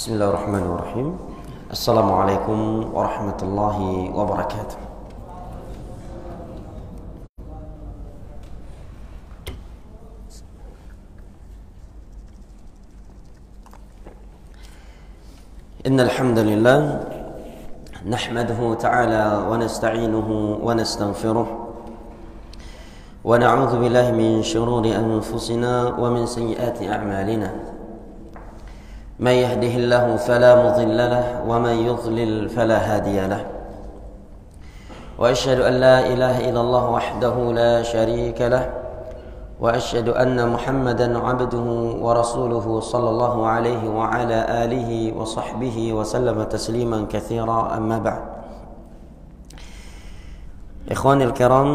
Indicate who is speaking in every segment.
Speaker 1: Bismillahirrahmanirrahim. Assalamualaikum warahmatullahi wabarakatuh. Innal hamdalillah nahmaduhu ta'ala wa nasta'inuhu wa nastaghfiruh wa na'udzu billahi min shururi anfusina wa min sayyiati a'malina. من يهده الله فلا مضل له ومن يضلل فلا هادي له وأشهد أن لا إله إلا الله وحده لا شريك له وأشهد أن محمدا عبده ورسوله صلى الله عليه وعلى آله وصحبه وسلم تسليما كثيرا أما بعد. إخواني الكرام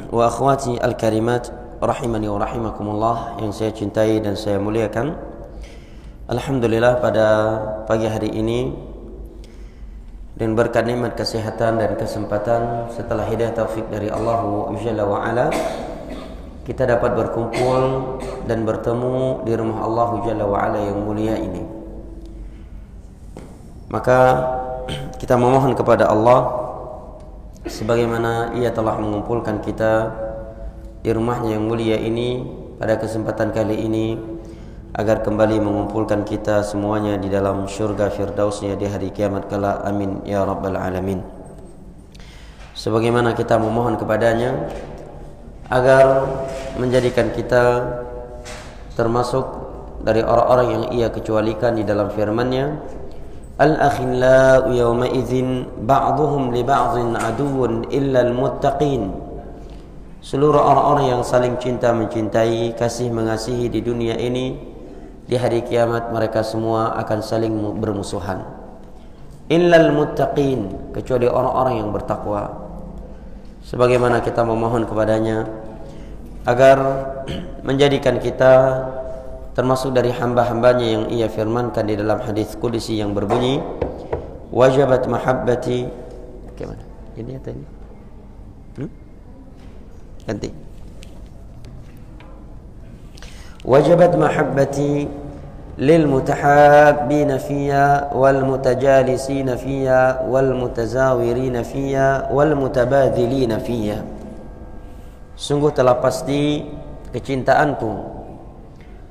Speaker 1: وأخواتي الكريمات rahimani wa rahimakumullah, yang saya cintai dan saya muliakan. Alhamdulillah, pada pagi hari ini dan berkat nikmat kesehatan dan kesempatan setelah hidayah taufik dari Allah Jalla wa Ala, kita dapat berkumpul dan bertemu di rumah Allah Jalla wa Ala yang mulia ini. Maka kita memohon kepada Allah, sebagaimana Ia telah mengumpulkan kita di rumahnya yang mulia ini pada kesempatan kali ini, agar kembali mengumpulkan kita semuanya di dalam syurga firdausnya di hari kiamat kelak. Amin ya rabbal alamin. Sebagaimana kita memohon kepadanya agar menjadikan kita termasuk dari orang-orang yang Ia kecualikan di dalam firman-Nya, al-akhillau yawma idzin ba'dhuhum li ba'dhin aduwwun illa al-muttaqin. Seluruh orang-orang yang saling cinta mencintai, kasih mengasihi di dunia ini, di hari kiamat mereka semua akan saling bermusuhan. Illal muttaqin, kecuali orang-orang yang bertakwa. Sebagaimana kita memohon kepadanya agar menjadikan kita termasuk dari hamba-hambanya yang Ia firmankan di dalam hadis qudsi yang berbunyi, wajabat mahabbati. Bagaimana? Ini atau ini? Ganti. Wajabat mahabbati lil mutahabbina fiyya wal mutajalisina fiyya wal mutazawirina fiyya wal mutabadhilina fiyya. Sungguh telah pasti kecintaanku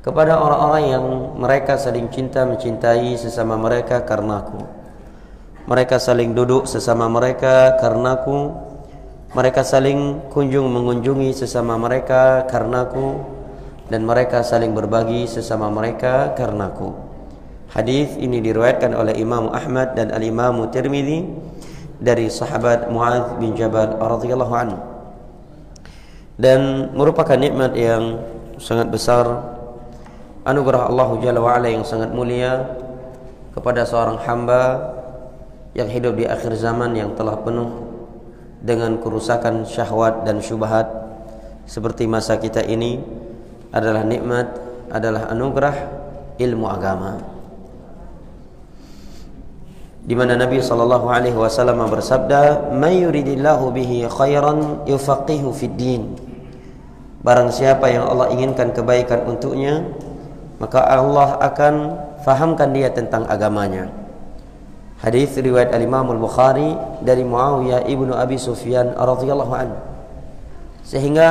Speaker 1: kepada orang-orang yang mereka saling cinta mencintai sesama mereka karenaku. Mereka saling duduk sesama mereka karenaku. Mereka saling kunjung mengunjungi sesama mereka karenaku, dan mereka saling berbagi sesama mereka karenaku. Hadis ini diriwayatkan oleh Imam Ahmad dan Al-Imam Tirmidzi dari sahabat Muadz bin Jabal radhiyallahu anhu, dan merupakan nikmat yang sangat besar, anugerah Allah Jalla wa Ala yang sangat mulia kepada seorang hamba yang hidup di akhir zaman yang telah penuh dengan kerusakan syahwat dan syubhat seperti masa kita ini. Adalah nikmat, adalah anugerah ilmu agama, di mana Nabi SAW bersabda, "May yuridillahu bihi khairan yufaqihu fid din." Barang siapa yang Allah inginkan kebaikan untuknya, maka Allah akan fahamkan dia tentang agamanya. Hadis riwayat Al-Imam Al-Bukhari dari Muawiyah ibnu Abi Sufyan radhiyallahu anhu. Sehingga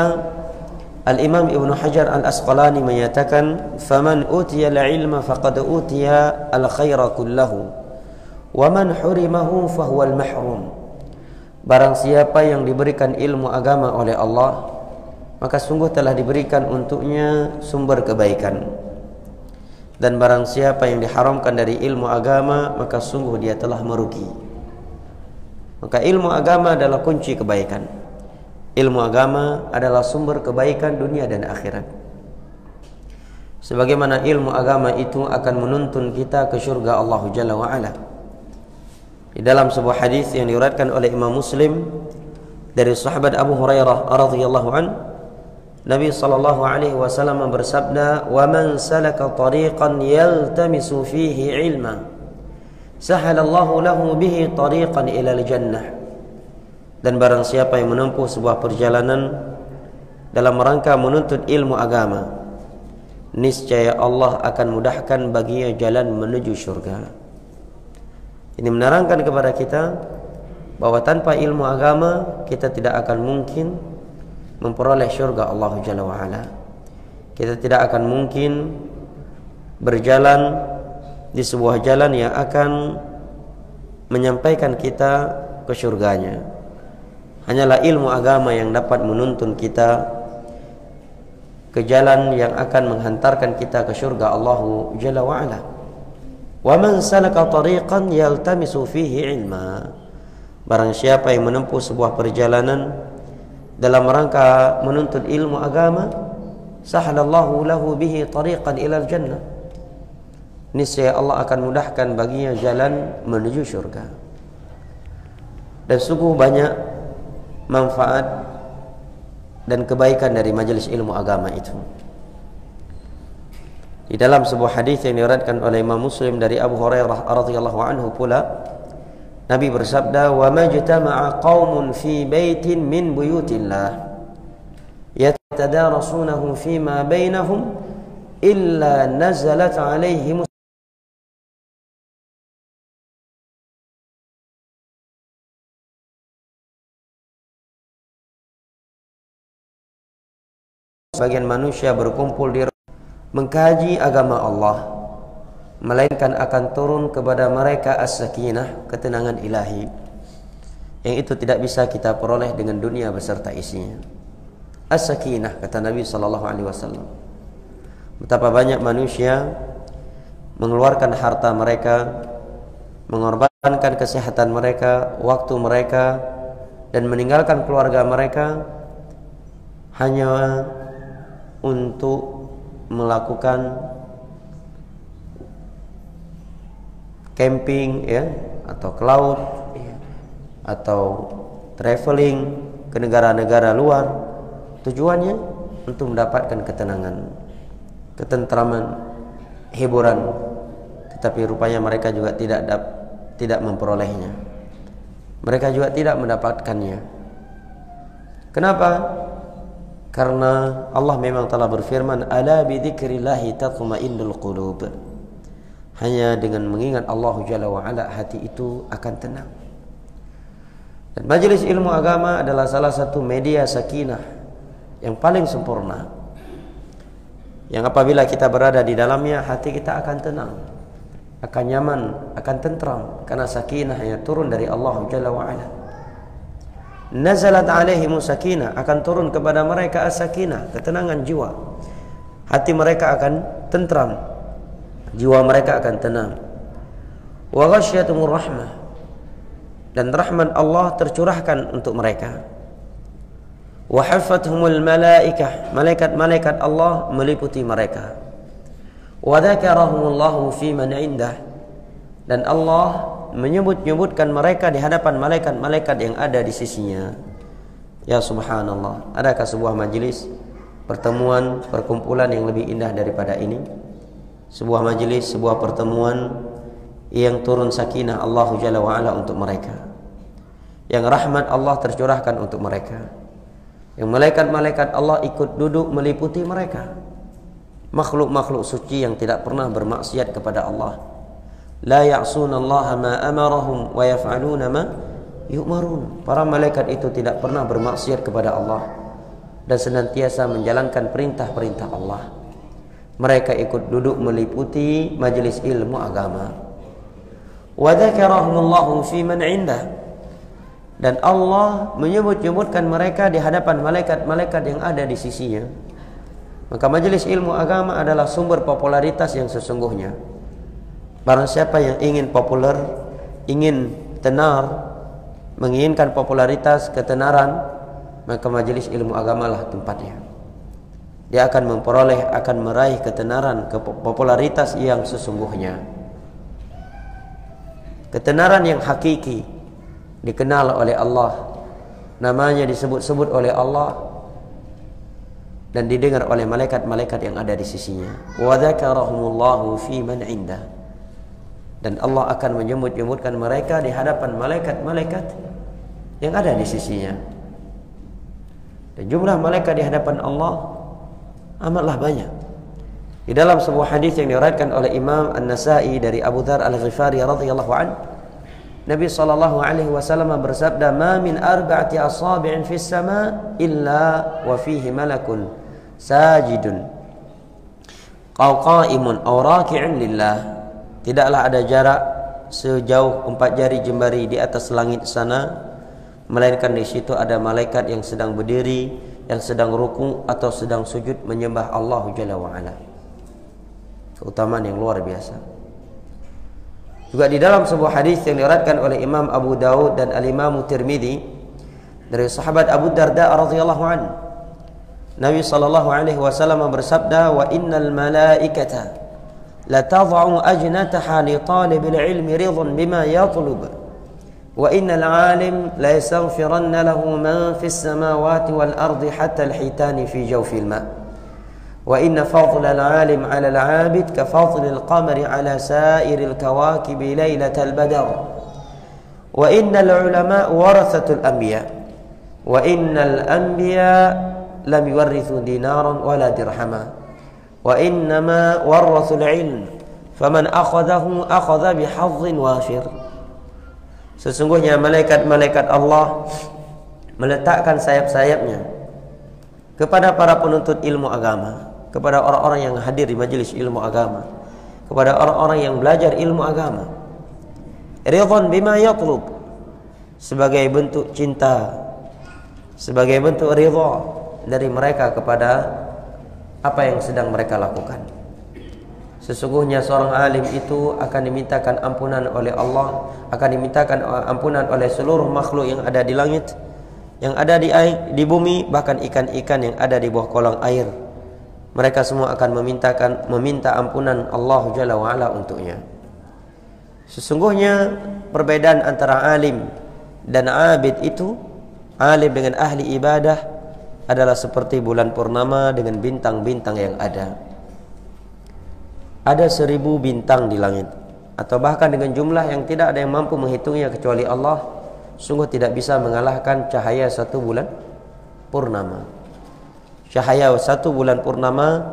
Speaker 1: Al-Imam Ibnu Hajar Al-Asqalani menyatakan, "Faman utiya al-ilma faqad utiya al-khaira kullahu, wa man hurimahu fahuwa al-mahrum." Barang siapa yang diberikan ilmu agama oleh Allah, maka sungguh telah diberikan untuknya sumber kebaikan. Dan barang siapa yang diharamkan dari ilmu agama, maka sungguh dia telah merugi. Maka ilmu agama adalah kunci kebaikan. Ilmu agama adalah sumber kebaikan dunia dan akhirat. Sebagaimana ilmu agama itu akan menuntun kita ke syurga Allah Jalla wa Ala. Di dalam sebuah hadis yang diriwayatkan oleh Imam Muslim dari sahabat Abu Hurairah radhiyallahu anhu, Nabi sallallahu alaihi wasallam bersabda, "Wa man salaka tariqan yaltamisu fihi ilma, sahalallahu lahu bihi tariqan ila al-jannah." Dan barang siapa yang menempuh sebuah perjalanan dalam rangka menuntut ilmu agama, niscaya Allah akan mudahkan baginya jalan menuju syurga. Ini menerangkan kepada kita bahwa tanpa ilmu agama kita tidak akan mungkin memperoleh syurga Allah Jalla wa'ala. Kita tidak akan mungkin berjalan di sebuah jalan yang akan menyampaikan kita ke syurganya. Hanyalah ilmu agama yang dapat menuntun kita ke jalan yang akan menghantarkan kita ke syurga Allah Jalla wa'ala. Wa man salaka tariqan yaltamisu fihi ilma. Barang siapa yang menempuh sebuah perjalanan dalam rangka menuntut ilmu agama, sahalallahu lahu bihi tariqan ilal jannah. Niscaya Allah akan mudahkan baginya jalan menuju syurga. Dan sungguh banyak manfaat dan kebaikan dari majelis ilmu agama itu. Di dalam sebuah hadis yang diriwayatkan oleh Imam Muslim dari Abu Hurairah radhiyallahu anhu pula, Nabi bersabda, "Wa majtama'a qaumun fi baitin min buyutillah yatadarasunahu fima bainahum illa nazalat 'alaihim sebagian manusia berkumpul di mengkaji agama Allah, melainkan akan turun kepada mereka as-sakinah, ketenangan ilahi, yang itu tidak bisa kita peroleh dengan dunia beserta isinya. As-sakinah, kata Nabi SAW. Betapa banyak manusia mengeluarkan harta mereka, mengorbankan kesehatan mereka, waktu mereka, dan meninggalkan keluarga mereka hanya untuk melakukan camping, ya, atau ke laut, atau traveling ke negara-negara luar. Tujuannya untuk mendapatkan ketenangan, ketentraman, hiburan. Tetapi rupanya mereka juga tidak memperolehnya. Mereka juga tidak mendapatkannya. Kenapa? Karena Allah memang telah berfirman, "Ala bidzikrillahi tatma'innul qulub." Hanya dengan mengingat Allah Jalla wa Ala hati itu akan tenang. Dan majelis ilmu agama adalah salah satu media sakinah yang paling sempurna, yang apabila kita berada di dalamnya, hati kita akan tenang, akan nyaman, akan tentram, karena sakinah yang turun dari Allah Jalla wa Ala. Nazalat alaihimu sakinah, akan turun kepada mereka as-sakinah, ketenangan jiwa. Hati mereka akan tentram, jiwa mereka akan tenang. Wa ghasyiatumur rahmah, dan rahmat Allah tercurahkan untuk mereka. Wa haffathumul malaikah, malaikat-malaikat Allah meliputi mereka. Wa dzakarahumullahu fi man indah, dan Allah menyebut-nyebutkan mereka di hadapan malaikat-malaikat yang ada di sisinya. Ya subhanallah, adakah sebuah majelis, pertemuan, perkumpulan yang lebih indah daripada ini? Sebuah majelis, sebuah pertemuan yang turun sakinah Allah Jalla wa Ala untuk mereka, yang rahmat Allah tercurahkan untuk mereka, yang malaikat-malaikat Allah ikut duduk meliputi mereka, makhluk-makhluk suci yang tidak pernah bermaksiat kepada Allah. La ya'sunallaha ma amarahum wa yaf'aluna ma yu'marun. Para malaikat itu tidak pernah bermaksiat kepada Allah dan senantiasa menjalankan perintah-perintah Allah. Mereka ikut duduk meliputi majelis ilmu agama. Wa dzakarahumullahu fi man 'indah, dan Allah menyebut-nyebutkan mereka di hadapan malaikat-malaikat yang ada di sisinya. Maka majelis ilmu agama adalah sumber popularitas yang sesungguhnya. Barang siapa yang ingin populer, ingin tenar, menginginkan popularitas, ketenaran, maka majelis ilmu agamalah tempatnya. Dia akan memperoleh, akan meraih ketenaran, popularitas yang sesungguhnya. Ketenaran yang hakiki, dikenal oleh Allah, namanya disebut-sebut oleh Allah, dan didengar oleh malaikat-malaikat yang ada di sisinya. Wa dzakarahumullahu fi man indah, dan Allah akan menyebut-nyebutkan mereka di hadapan malaikat-malaikat yang ada di sisinya. Dan jumlah malaikat di hadapan Allah amatlah banyak. Di dalam sebuah hadis yang diriwayatkan oleh Imam An-Nasa'i dari Abu Dzar Al-Ghifari radhiyallahu anhu, Nabi sallallahu alaihi wasallam bersabda, "Ma min arba'ati asabi'in fis sama' illa wa fihi malakun sajidun qa'imun aw raki'un lillah." Tidaklah ada jarak sejauh 4 jari jemari di atas langit sana, melainkan di situ ada malaikat yang sedang berdiri, yang sedang ruku atau sedang sujud menyembah Allah Jalla wa Ala. Keutamaan yang luar biasa. Juga di dalam sebuah hadis yang diriwayatkan oleh Imam Abu Daud dan Al-Imam Tirmidzi dari sahabat Abu Darda radhiyallahu anhu, Nabi sallallahu alaihi wasallam bersabda, "Wa innal malaikata la tad'u ajnataha li talibil ilmi ridhan bima yatlub, wa innal 'alim la yastaghfiranna lahu man fis samawati wal ardi hatta al-hitani fi jawfil ma'. Wa inna fadlal 'alim 'ala al-'abid ka fadlil qamari 'ala sa'iril kawakibi lailatal badr. Wa innal 'ulama warathatul anbiya. Wa innal anbiya lam yuwarrithu dinaran wala dirhama. Wa innama warathul 'ilm. Faman akhadahu akhadha bihadhin wafir." Sesungguhnya malaikat-malaikat Allah meletakkan sayap-sayapnya kepada para penuntut ilmu agama, kepada orang-orang yang hadir di majelis ilmu agama, kepada orang-orang yang belajar ilmu agama. Ridwan bima yatlub, sebagai bentuk cinta, sebagai bentuk ridha dari mereka kepada apa yang sedang mereka lakukan. Sesungguhnya seorang alim itu akan dimintakan ampunan oleh Allah, akan dimintakan ampunan oleh seluruh makhluk yang ada di langit, yang ada di air, di bumi, bahkan ikan-ikan yang ada di bawah kolong air. Mereka semua akan meminta ampunan Allah Jalla wa Ala untuknya. Sesungguhnya perbedaan antara alim dan abid itu, alim dengan ahli ibadah adalah seperti bulan purnama dengan bintang-bintang yang ada. Ada 1000 bintang di langit, atau bahkan dengan jumlah yang tidak ada yang mampu menghitungnya kecuali Allah, sungguh tidak bisa mengalahkan cahaya 1 bulan purnama. Cahaya 1 bulan purnama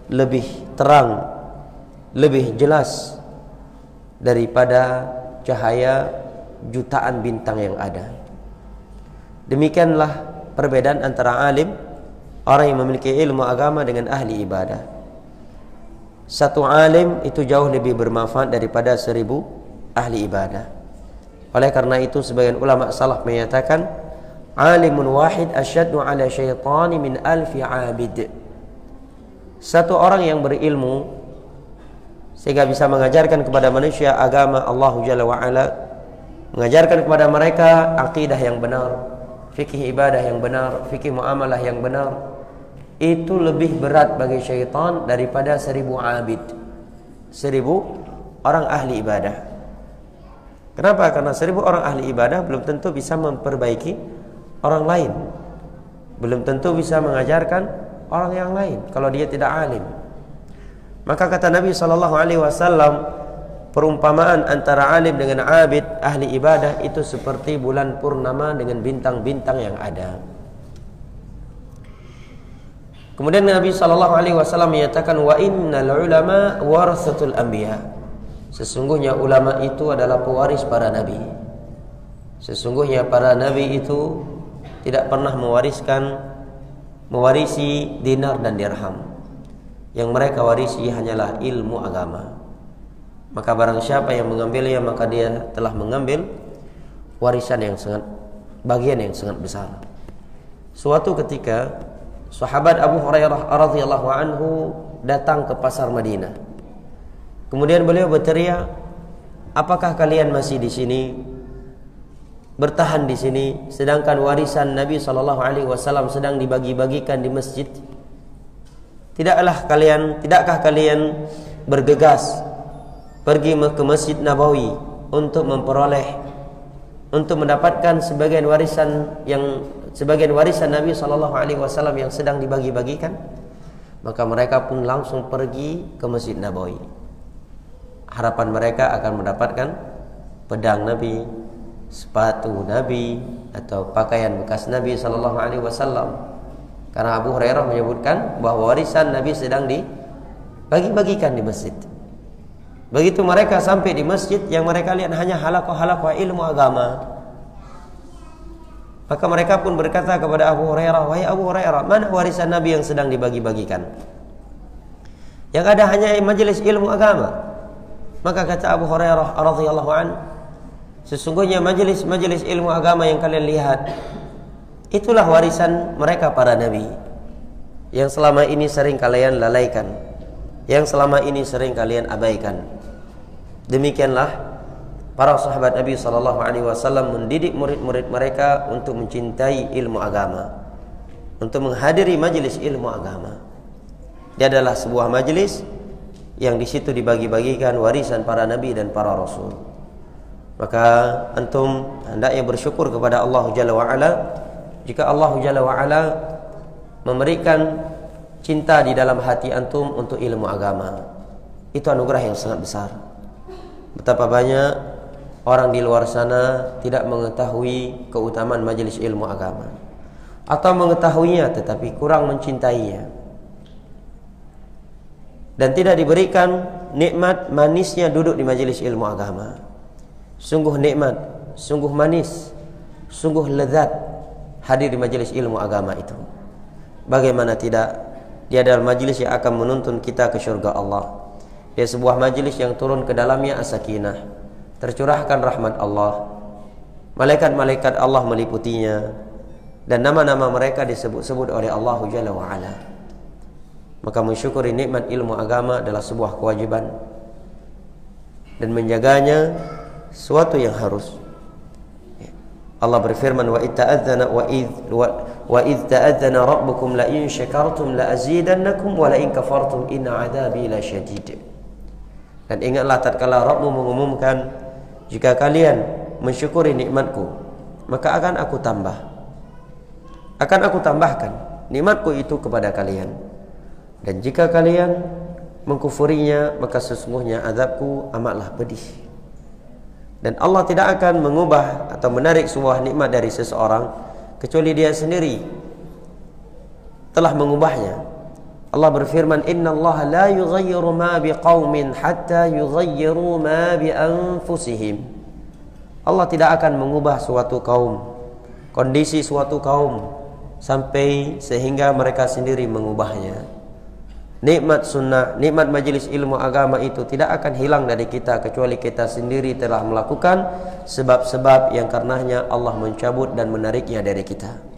Speaker 1: lebih terang, lebih jelas daripada cahaya jutaan bintang yang ada. Demikianlah perbedaan antara alim, orang yang memiliki ilmu agama, dengan ahli ibadah. Satu alim itu jauh lebih bermanfaat daripada 1000 ahli ibadah. Oleh karena itu sebagian ulama salaf menyatakan, alimun wahid asyaddu ala syaitani min alfi abid. Satu orang yang berilmu sehingga bisa mengajarkan kepada manusia agama Allah Jalla wa Ala, mengajarkan kepada mereka akidah yang benar, fikih ibadah yang benar, fikih muamalah yang benar, itu lebih berat bagi syaitan daripada 1000 abid, 1000 orang ahli ibadah. Kenapa? Karena 1000 orang ahli ibadah belum tentu bisa memperbaiki orang lain, belum tentu bisa mengajarkan orang yang lain kalau dia tidak alim. Maka kata Nabi SAW, perumpamaan antara alim dengan abid, ahli ibadah, itu seperti bulan purnama dengan bintang-bintang yang ada. Kemudian Nabi SAW menyatakan, wa innal ulama warathatul anbiya. Sesungguhnya ulama itu adalah pewaris para nabi. Sesungguhnya para nabi itu tidak pernah mewarisi dinar dan dirham. Yang mereka warisi hanyalah ilmu agama. Maka barang siapa yang mengambilnya, maka dia telah mengambil warisan yang sangat, bagian yang sangat besar. Suatu ketika sahabat Abu Hurairah radhiyallahu anhu datang ke pasar Madinah. Kemudian beliau berteriak, "Apakah kalian masih di sini, bertahan di sini, sedangkan warisan Nabi SAW sedang dibagi-bagikan di masjid? Tidakkah kalian bergegas pergi ke Masjid Nabawi untuk mendapatkan sebagian warisan Nabi SAW yang sedang dibagi-bagikan?" Maka mereka pun langsung pergi ke Masjid Nabawi. Harapan mereka akan mendapatkan pedang Nabi, sepatu Nabi, atau pakaian bekas Nabi SAW. Karena Abu Hurairah menyebutkan bahwa warisan Nabi sedang dibagi-bagikan di masjid. Begitu mereka sampai di masjid, yang mereka lihat hanya halaqah-halaqah ilmu agama. Maka mereka pun berkata kepada Abu Hurairah, "Wahai Abu Hurairah, mana warisan Nabi yang sedang dibagi-bagikan? Yang ada hanya majelis ilmu agama." Maka kata Abu Hurairah radhiyallahu an, sesungguhnya majelis ilmu agama yang kalian lihat, itulah warisan mereka para nabi, yang selama ini sering kalian lalaikan, yang selama ini sering kalian abaikan. Demikianlah para sahabat Nabi SAW mendidik murid-murid mereka untuk mencintai ilmu agama, untuk menghadiri majelis ilmu agama. Dia adalah sebuah majelis yang di situ dibagi-bagikan warisan para nabi dan para rasul. Maka antum hendaknya bersyukur kepada Allah Jalla wa Ala jika Allah Jalla wa Ala memberikan cinta di dalam hati antum untuk ilmu agama. Itu anugerah yang sangat besar. Betapa banyak orang di luar sana tidak mengetahui keutamaan majelis ilmu agama, atau mengetahuinya tetapi kurang mencintainya, dan tidak diberikan nikmat manisnya duduk di majelis ilmu agama. Sungguh nikmat, sungguh manis, sungguh lezat hadir di majelis ilmu agama itu. Bagaimana tidak? Dia adalah majelis yang akan menuntun kita ke surga Allah. Dia sebuah majelis yang turun ke dalamnya as-sakinah, tercurahkan rahmat Allah, malaikat-malaikat Allah meliputinya, dan nama-nama mereka disebut-sebut oleh Allah Jalla wa Ala. Maka mensyukuri nikmat ilmu agama adalah sebuah kewajiban, dan menjaganya suatu yang harus. Allah berfirman, wa idh ta'adzana rabbukum la in syakartum la azidannakum wa la in kafartum inna adzabi lasyadid. Dan ingatlah tatkala Rabbmu mengumumkan, jika kalian mensyukuri nikmatku, maka akan aku tambahkan nikmatku itu kepada kalian. Dan jika kalian mengkufurinya, maka sesungguhnya azabku amatlah pedih. Dan Allah tidak akan mengubah atau menarik sebuah nikmat dari seseorang kecuali dia sendiri telah mengubahnya. Allah berfirman, "Innallaha la yughayyiru ma biqaumin hatta yughayyiru ma bi anfusihim." Allah tidak akan mengubah suatu kaum, kondisi suatu kaum, sampai sehingga mereka sendiri mengubahnya. Nikmat sunnah, nikmat majelis ilmu agama itu tidak akan hilang dari kita kecuali kita sendiri telah melakukan sebab-sebab yang karenanya Allah mencabut dan menariknya dari kita.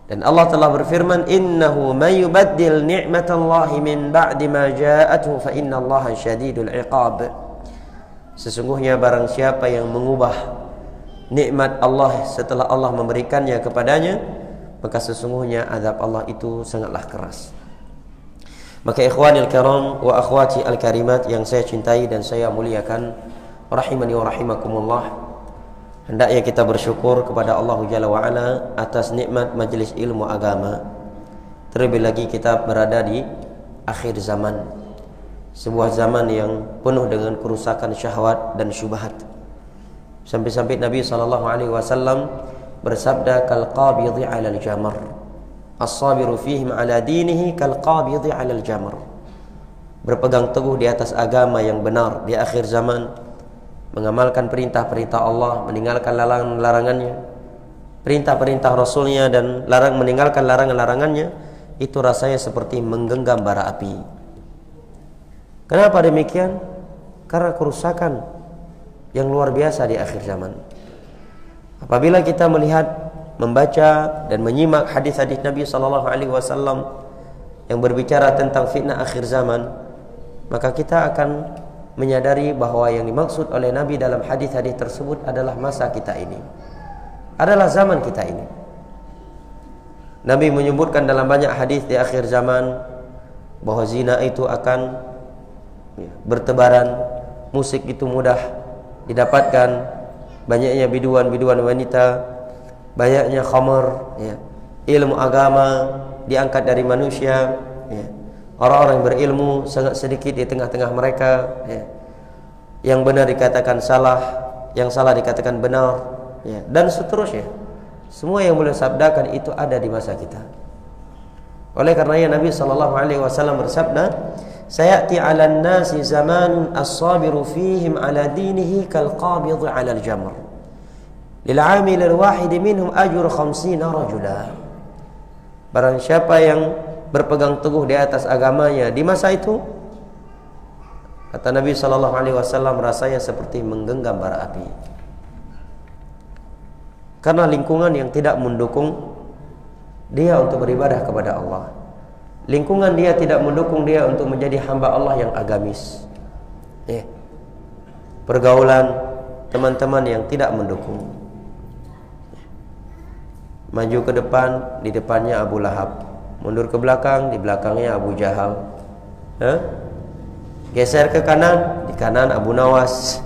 Speaker 1: Dan Allah telah berfirman, "Innahu may yubaddil ni'matallahi min ba'di ma ja'athu fa innallaha syadidul 'iqab." Sesungguhnya barang siapa yang mengubah nikmat Allah setelah Allah memberikannya kepadanya, maka sesungguhnya azab Allah itu sangatlah keras. Maka ikhwanil kiram wa akhwati al-karimat yang saya cintai dan saya muliakan, rahimani wa rahimakumullah, hendaknya kita bersyukur kepada Allah Jalla wa Ala atas nikmat majelis ilmu agama. Terlebih lagi kita berada di akhir zaman, sebuah zaman yang penuh dengan kerusakan syahwat dan syubhat. Sampai-sampai Nabi SAW bersabda, "Kal qabidhi 'alal jamar, as-sabiru fihim 'ala dinihi kal qabidhi 'alal jamar." Berpegang teguh di atas agama yang benar di akhir zaman, mengamalkan perintah-perintah Allah, meninggalkan larangan-larangannya, perintah-perintah Rasulnya, dan meninggalkan larangan-larangannya, itu rasanya seperti menggenggam bara api. Kenapa demikian? Karena kerusakan yang luar biasa di akhir zaman. Apabila kita melihat, membaca dan menyimak hadis-hadis Nabi SAW yang berbicara tentang fitnah akhir zaman, maka kita akan menyadari bahwa yang dimaksud oleh Nabi dalam hadis-hadis tersebut adalah masa kita ini, adalah zaman kita ini. Nabi menyebutkan dalam banyak hadis di akhir zaman bahwa zina itu akan bertebaran, musik itu mudah didapatkan, banyaknya biduan-biduan wanita, banyaknya khamar, ilmu agama diangkat dari manusia, orang-orang berilmu sangat sedikit di tengah-tengah mereka, yang benar dikatakan salah, yang salah dikatakan benar, dan seterusnya. Semua yang boleh sabdakan itu ada di masa kita. Oleh karenanya Nabi SAW bersabda, sayati 'alan nasi zaman as-sabiru fihim 'ala dinihi kal qabid 'ala al-jamr lil 'amil al-wahid minhum ajru 50 rajula. Barang siapa yang berpegang teguh di atas agamanya di masa itu, kata Nabi sallallahu alaihi wasallam, rasanya seperti menggenggam bara api. Karena lingkungan yang tidak mendukung dia untuk beribadah kepada Allah. Lingkungan dia tidak mendukung dia untuk menjadi hamba Allah yang agamis. Pergaulan teman-teman yang tidak mendukung. Maju ke depan, di depannya Abu Lahab. Mundur ke belakang, di belakangnya Abu Jahal. Geser ke kanan, di kanan Abu Nawas.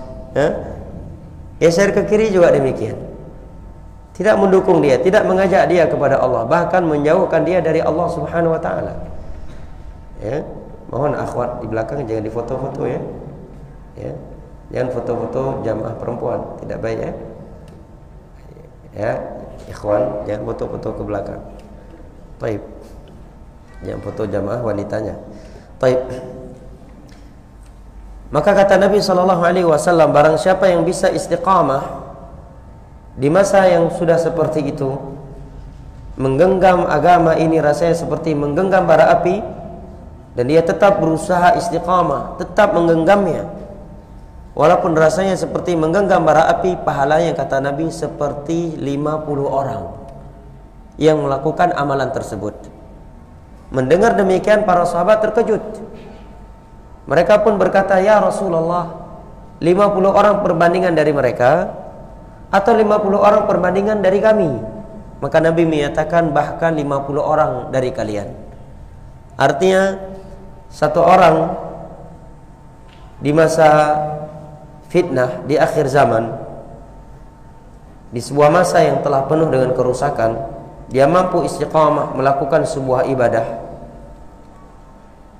Speaker 1: Geser ke kiri juga demikian. Tidak mendukung dia, tidak mengajak dia kepada Allah, bahkan menjauhkan dia dari Allah Subhanahu wa taala. Mohon akhwat di belakang jangan difoto-foto ya. Jangan foto-foto jamaah perempuan, tidak baik ya. Ikhwan, jangan foto-foto ke belakang. Baik. Jangan foto jamaah wanitanya. Baik. Maka kata Nabi sallallahu alaihi wasallam, barang siapa yang bisa istiqamah di masa yang sudah seperti itu, menggenggam agama ini rasanya seperti menggenggam bara api, dan dia tetap berusaha istiqamah, tetap menggenggamnya, walaupun rasanya seperti menggenggam bara api, pahalanya kata Nabi seperti 50 orang yang melakukan amalan tersebut. Mendengar demikian para sahabat terkejut. Mereka pun berkata, ya Rasulullah, 50 orang perbandingan dari mereka atau 50 orang perbandingan dari kami? Maka Nabi menyatakan bahkan 50 orang dari kalian. Artinya satu orang di masa fitnah di akhir zaman, di sebuah masa yang telah penuh dengan kerusakan, dia mampu istiqamah melakukan sebuah ibadah,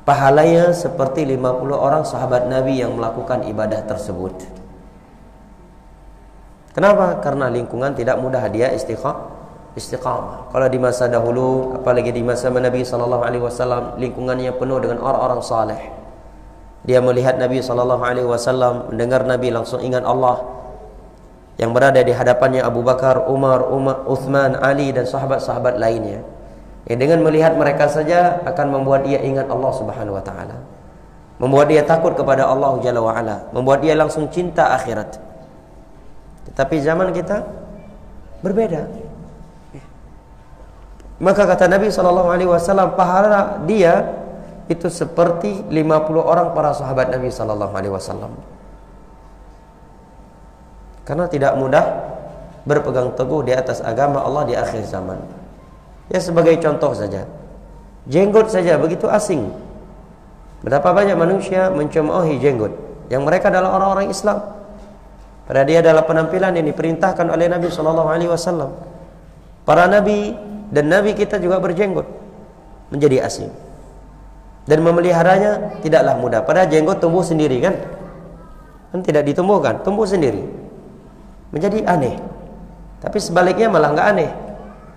Speaker 1: pahalanya seperti 50 orang sahabat Nabi yang melakukan ibadah tersebut. Kenapa? Karena lingkungan tidak mudah dia istiqamah. Kalau di masa dahulu, apalagi di masa Nabi sallallahu alaihi wasallam, lingkungannya penuh dengan orang-orang saleh. Dia melihat Nabi sallallahu alaihi wasallam, mendengar Nabi langsung ingat Allah. Yang berada di hadapannya Abu Bakar, Umar, Uthman, Ali dan sahabat-sahabat lainnya. Yang dengan melihat mereka saja akan membuat dia ingat Allah Subhanahu wa taala. Membuat dia takut kepada Allah Jalla wa ala, membuat dia langsung cinta akhirat. Tetapi zaman kita berbeda. Maka kata Nabi SAW, pahala dia itu seperti 50 orang para sahabat Nabi SAW. Karena tidak mudah berpegang teguh di atas agama Allah di akhir zaman. Ya sebagai contoh saja, jenggot saja begitu asing. Berapa banyak manusia mencemoohi jenggot, yang mereka adalah orang-orang Islam. Pada dia adalah penampilan yang diperintahkan oleh Nabi SAW. Para Nabi dan Nabi kita juga berjenggot, menjadi asing. Dan memeliharanya tidaklah mudah. Padahal jenggot tumbuh sendiri kan? Kan tidak ditumbuhkan, tumbuh sendiri. Menjadi aneh. Tapi sebaliknya malah nggak aneh.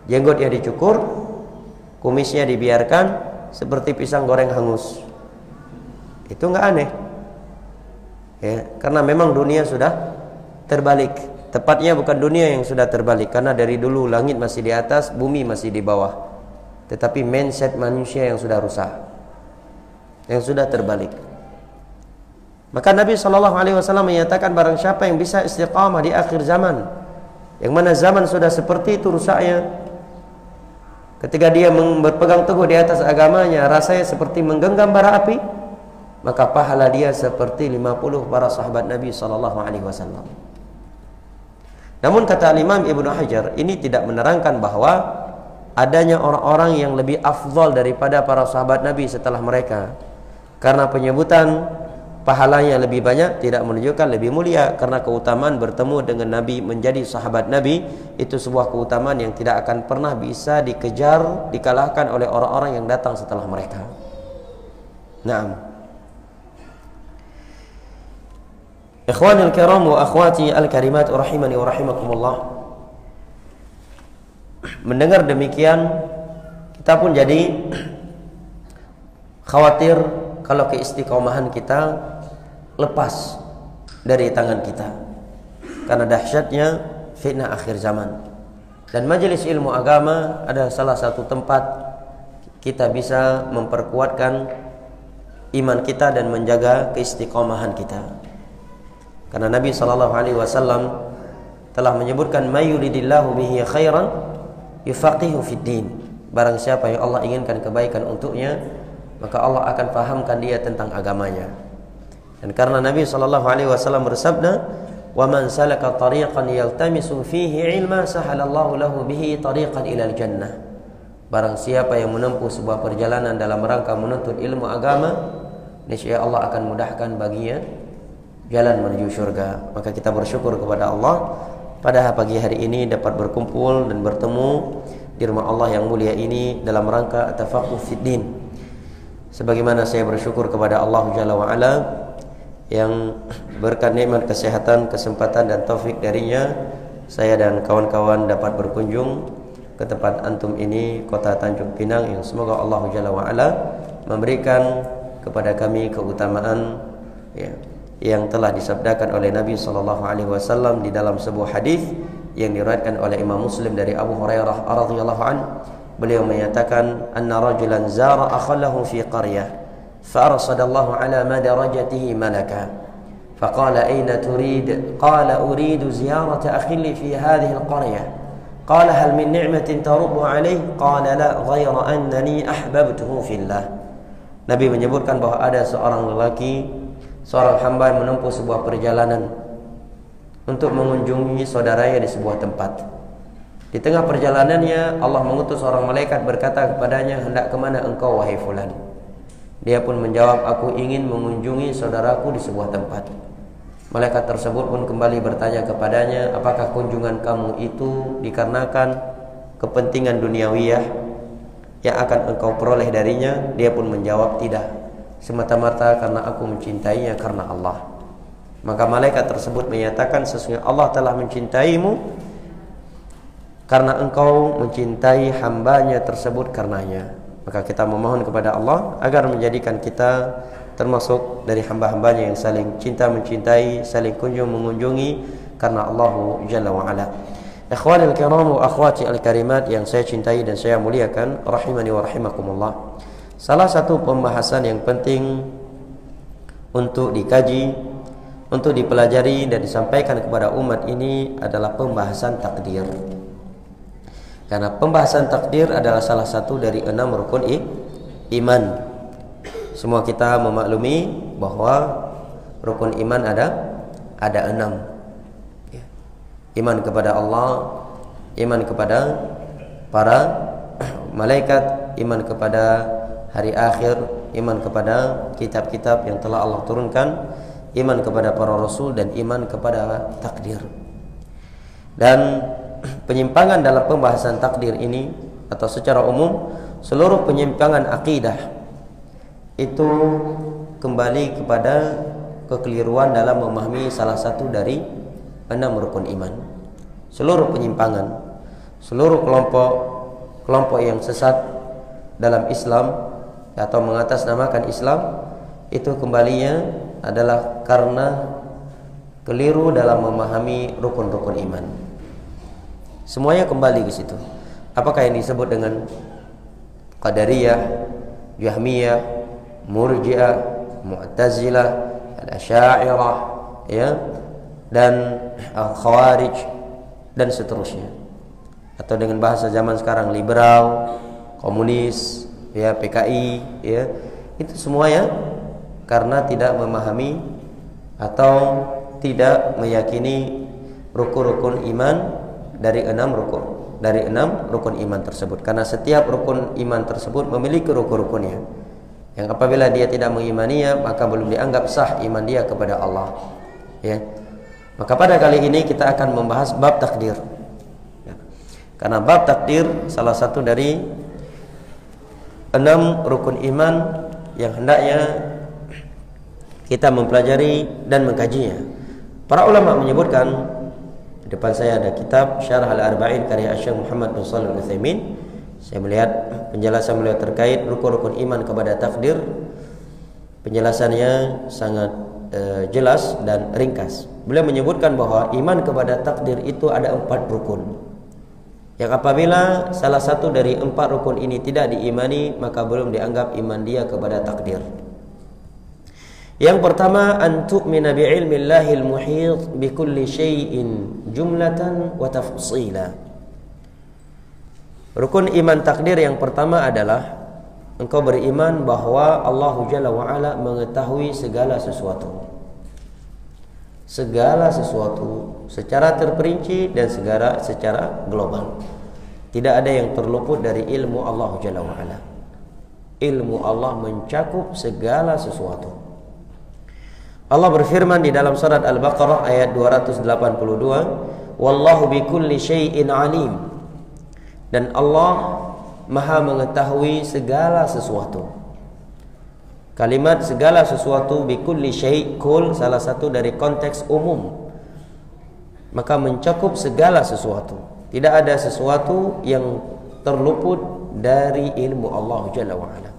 Speaker 1: Jenggotnya dicukur, kumisnya dibiarkan seperti pisang goreng hangus. Itu nggak aneh. Ya, karena memang dunia sudah terbalik. Tepatnya bukan dunia yang sudah terbalik, karena dari dulu langit masih di atas, bumi masih di bawah. Tetapi mindset manusia yang sudah rusak, yang sudah terbalik. Maka Nabi SAW menyatakan barang siapa yang bisa istiqamah di akhir zaman, yang mana zaman sudah seperti itu rusaknya, ketika dia berpegang teguh di atas agamanya, rasanya seperti menggenggam bara api, maka pahala dia seperti 50 para sahabat Nabi SAW. Namun kata Imam Ibnu Hajar, ini tidak menerangkan bahwa adanya orang-orang yang lebih afdal daripada para sahabat Nabi setelah mereka. Karena penyebutan pahalanya lebih banyak tidak menunjukkan lebih mulia, karena keutamaan bertemu dengan Nabi, menjadi sahabat Nabi, itu sebuah keutamaan yang tidak akan pernah bisa dikejar, dikalahkan oleh orang-orang yang datang setelah mereka. Naam. Ikhwanil kiram wa akhwati al-karimat rahimani wa rahimakumullah. Mendengar demikian, kita pun jadi khawatir kalau keistiqomahan kita lepas dari tangan kita, karena dahsyatnya fitnah akhir zaman. Dan majelis ilmu agama adalah salah satu tempat kita bisa memperkuatkan iman kita dan menjaga keistiqomahan kita. Karena Nabi SAW telah menyebutkan may yuridillahu bihi khairan yufaqihu fid din. Barang siapa yang Allah inginkan kebaikan untuknya, maka Allah akan fahamkan dia tentang agamanya. Dan karena Nabi SAW bersabda, "Wa man salaka tariqan yaltamisu fihi ilma sahalallahu lahu bihi tariqan ilal jannah." Barang siapa yang menempuh sebuah perjalanan dalam rangka menuntut ilmu agama, niscaya Allah akan mudahkan baginya jalan menuju surga. Maka kita bersyukur kepada Allah pada pagi hari ini dapat berkumpul dan bertemu di rumah Allah yang mulia ini dalam rangka tafaqquh fid din. Sebagaimana saya bersyukur kepada Allah Jalla wa Ala yang berkat nikmat kesehatan, kesempatan dan taufik darinya, saya dan kawan-kawan dapat berkunjung ke tempat antum ini, kota Tanjung Pinang, yang semoga Allah Jalla wa Ala memberikan kepada kami keutamaan yang telah disabdakan oleh Nabi SAW di dalam sebuah hadis yang diriwayatkan oleh Imam Muslim dari Abu Hurairah radhiyallahu anhu. Beliau menyatakan, anna rajulan zara akhalahu fi qaryah fa arsadallahu ala madarajatihi malaka faqala ayna turid qala uridu ziyarata akhi li fi hadhihi alqaryah qala hal min ni'matin tarubbu alayhi qala la ghayra annani ahbabtuhu fillah. Nabi menyebutkan bahwa ada seorang lelaki, seorang hamba yang menempuh sebuah perjalanan untuk mengunjungi saudaranya di sebuah tempat. Di tengah perjalanannya Allah mengutus seorang malaikat berkata kepadanya, hendak kemana engkau wahai fulan? Dia pun menjawab, aku ingin mengunjungi saudaraku di sebuah tempat. Malaikat tersebut pun kembali bertanya kepadanya, apakah kunjungan kamu itu dikarenakan kepentingan duniawiyah yang akan engkau peroleh darinya? Dia pun menjawab, tidak, semata-mata karena aku mencintainya karena Allah. Maka malaikat tersebut menyatakan, sesungguhnya Allah telah mencintaimu karena engkau mencintai hambanya tersebut karenanya. Maka kita memohon kepada Allah agar menjadikan kita termasuk dari hamba-hambanya yang saling cinta mencintai, saling kunjung mengunjungi karena Allah Jalla wa Ala. Ikhwani al-kiram wa akhwati al-karimat yang saya cintai dan saya muliakan, rahimani wa rahimakumullah. Salah satu pembahasan yang penting untuk dikaji, untuk dipelajari dan disampaikan kepada umat ini adalah pembahasan takdir. Karena pembahasan takdir adalah salah satu dari 6 rukun iman. Semua kita memaklumi bahwa rukun iman ada 6. Iman kepada Allah, iman kepada para malaikat, iman kepada hari akhir, iman kepada kitab-kitab yang telah Allah turunkan, iman kepada para rasul, dan iman kepada takdir. Dan penyimpangan dalam pembahasan takdir ini, atau secara umum seluruh penyimpangan akidah itu kembali kepada kekeliruan dalam memahami salah satu dari 6 rukun iman. Seluruh penyimpangan, seluruh kelompok yang sesat dalam Islam atau mengatasnamakan Islam, itu kembalinya adalah karena keliru dalam memahami rukun-rukun iman. Semuanya kembali ke situ. Apakah yang disebut dengan Qadariyah, Jahmiyah, Murji'ah, Mu'tazilah, Al-Asy'ariyah, dan Al-Khawarij dan seterusnya. Atau dengan bahasa zaman sekarang liberal, komunis, PKI, itu semuanya karena tidak memahami atau tidak meyakini rukun-rukun iman dari 6 rukun iman tersebut. Karena setiap rukun iman tersebut memiliki rukun-rukunnya, yang apabila dia tidak mengimaninya maka belum dianggap sah iman dia kepada Allah. Maka pada kali ini kita akan membahas bab takdir. Karena bab takdir salah satu dari 6 rukun iman yang hendaknya kita mempelajari dan mengkajinya. Para ulama menyebutkan, di depan saya ada kitab Syarah Al-Arba'in karya Syekh Muhammad bin Shalih Al-Utsaimin. Saya melihat penjelasan beliau terkait rukun-rukun iman kepada takdir. Penjelasannya sangat jelas dan ringkas. Beliau menyebutkan bahwa iman kepada takdir itu ada 4 rukun. Yang apabila salah satu dari 4 rukun ini tidak diimani, maka belum dianggap iman dia kepada takdir. Yang pertama, an tu'mina bi'ilmillahil muhit bi kulli syai'in jumlatan wa tafsila. Rukun iman takdir yang pertama adalah engkau beriman bahwa Allah Jalla wa Ala mengetahui segala sesuatu. Segala sesuatu secara terperinci dan secara global. Tidak ada yang terluput dari ilmu Allah Jalla wa Ala. Ilmu Allah mencakup segala sesuatu. Allah berfirman di dalam surat Al-Baqarah ayat 282, "Wallahu bikulli syai'in alim." Dan Allah Maha mengetahui segala sesuatu. Kalimat segala sesuatu bikulli syai', kul salah satu dari konteks umum, maka mencakup segala sesuatu. Tidak ada sesuatu yang terluput dari ilmu Allah Jalla wa Ala.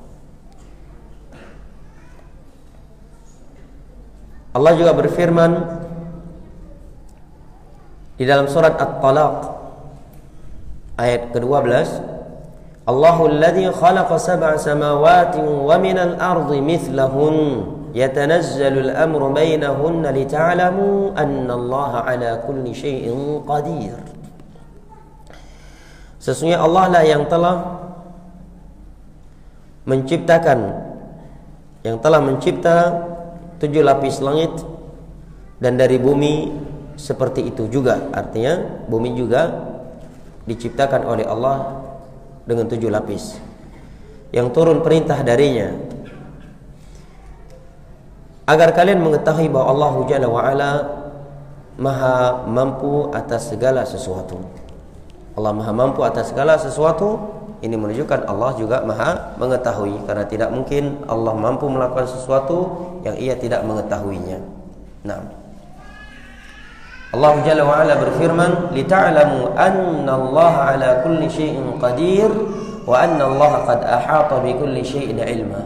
Speaker 1: Allah juga berfirman di dalam surat At-Talaq ayat ke-12, Allahul ladzi khalaqa sab'a samawati wa minal ardi mithlahun yatanazzalu al-amru bainahunna lita'lamu anna Allaha 'ala kulli syai'in qadir. Sesungguhnya Allah lah yang telah mencipta 7 lapis langit dan dari bumi seperti itu juga. Artinya bumi juga diciptakan oleh Allah dengan 7 lapis yang turun perintah darinya agar kalian mengetahui bahwa Allah Jalla wa Ala Maha mampu atas segala sesuatu. Allah Maha mampu atas segala sesuatu. Ini menunjukkan Allah juga Maha mengetahui, karena tidak mungkin Allah mampu melakukan sesuatu yang ia tidak mengetahuinya. Nah, Allah Jalla wa Ala berfirman, "Lita'lamu anna Allah 'ala kulli syai'in qadir wa anna Allah qad ahata bi kulli syai'in 'ilma."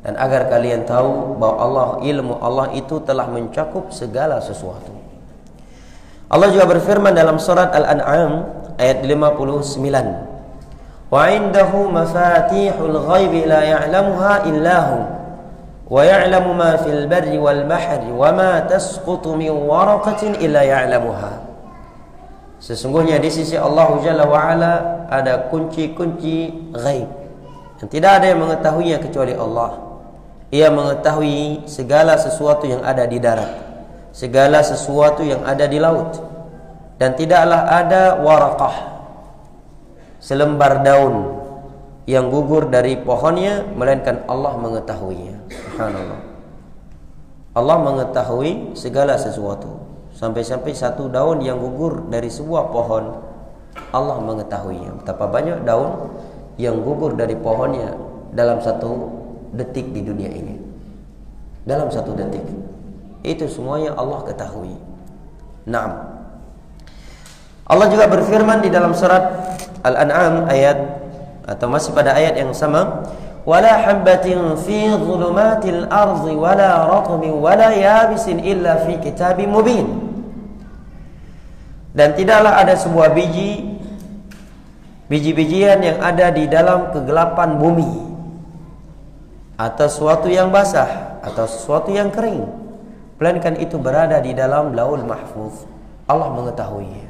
Speaker 1: Dan agar kalian tahu bahwa ilmu Allah itu telah mencakup segala sesuatu. Allah juga berfirman dalam surat Al-An'am ayat 59, "Wa 'indahu mafatihul ghaibi la ya'lamuha illa hu wa ya'lamu ma fil barri wal bahri wa ma tasqutu min waraqatin illa ya'lamuha." Sesungguhnya di sisi Allah Jalla wa Ala ada kunci-kunci ghaib yang tidak ada yang mengetahuinya kecuali Allah. Ia mengetahui segala sesuatu yang ada di darat, segala sesuatu yang ada di laut, dan tidaklah ada waraqah, selembar daun yang gugur dari pohonnya, melainkan Allah mengetahuinya. Subhanallah. Allah mengetahui segala sesuatu. Sampai-sampai satu daun yang gugur dari sebuah pohon, Allah mengetahuinya. Betapa banyak daun yang gugur dari pohonnya dalam 1 detik di dunia ini. Dalam 1 detik. Itu semuanya Allah ketahui. Naam. Allah juga berfirman di dalam surat Al-An'am atau masih pada ayat yang sama, "Wala habatin fi dhulumatil ardi wala ratbin wala yabisin illa fi kitabim mubin." Dan tidaklah ada sebuah biji-bijian yang ada di dalam kegelapan bumi, atau sesuatu yang basah atau sesuatu yang kering, melainkan itu berada di dalam Laul Mahfuz. Allah mengetahuinya.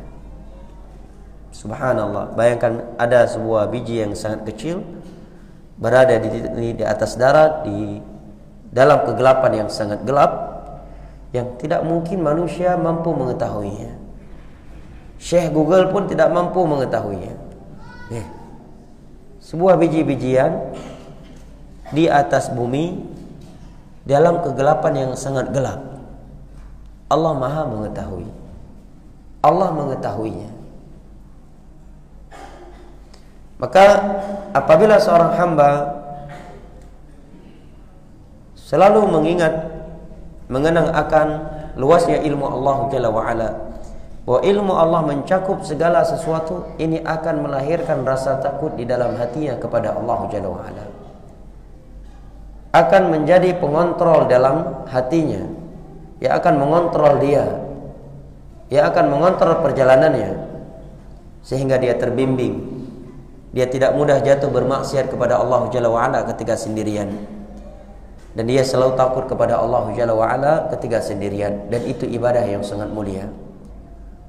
Speaker 1: Subhanallah, bayangkan ada sebuah biji yang sangat kecil berada di atas darat, di dalam kegelapan yang sangat gelap, yang tidak mungkin manusia mampu mengetahuinya. Syekh Google pun tidak mampu mengetahuinya. Sebuah biji-bijian di atas bumi dalam kegelapan yang sangat gelap. Allah Maha mengetahui. Allah mengetahuinya. Maka apabila seorang hamba selalu mengenang akan luasnya ilmu Allah Jalla wa Ala, bahwa ilmu Allah mencakup segala sesuatu, ini akan melahirkan rasa takut di dalam hatinya kepada Allah Jalla wa Ala. akan menjadi pengontrol dalam hatinya, yang akan mengontrol dia, yang akan mengontrol perjalanannya, sehingga dia terbimbing. Dia tidak mudah jatuh bermaksiat kepada Allah Jalla wa'ala ketika sendirian, dan dia selalu takut kepada Allah Jalla wa'ala ketika sendirian, dan itu ibadah yang sangat mulia.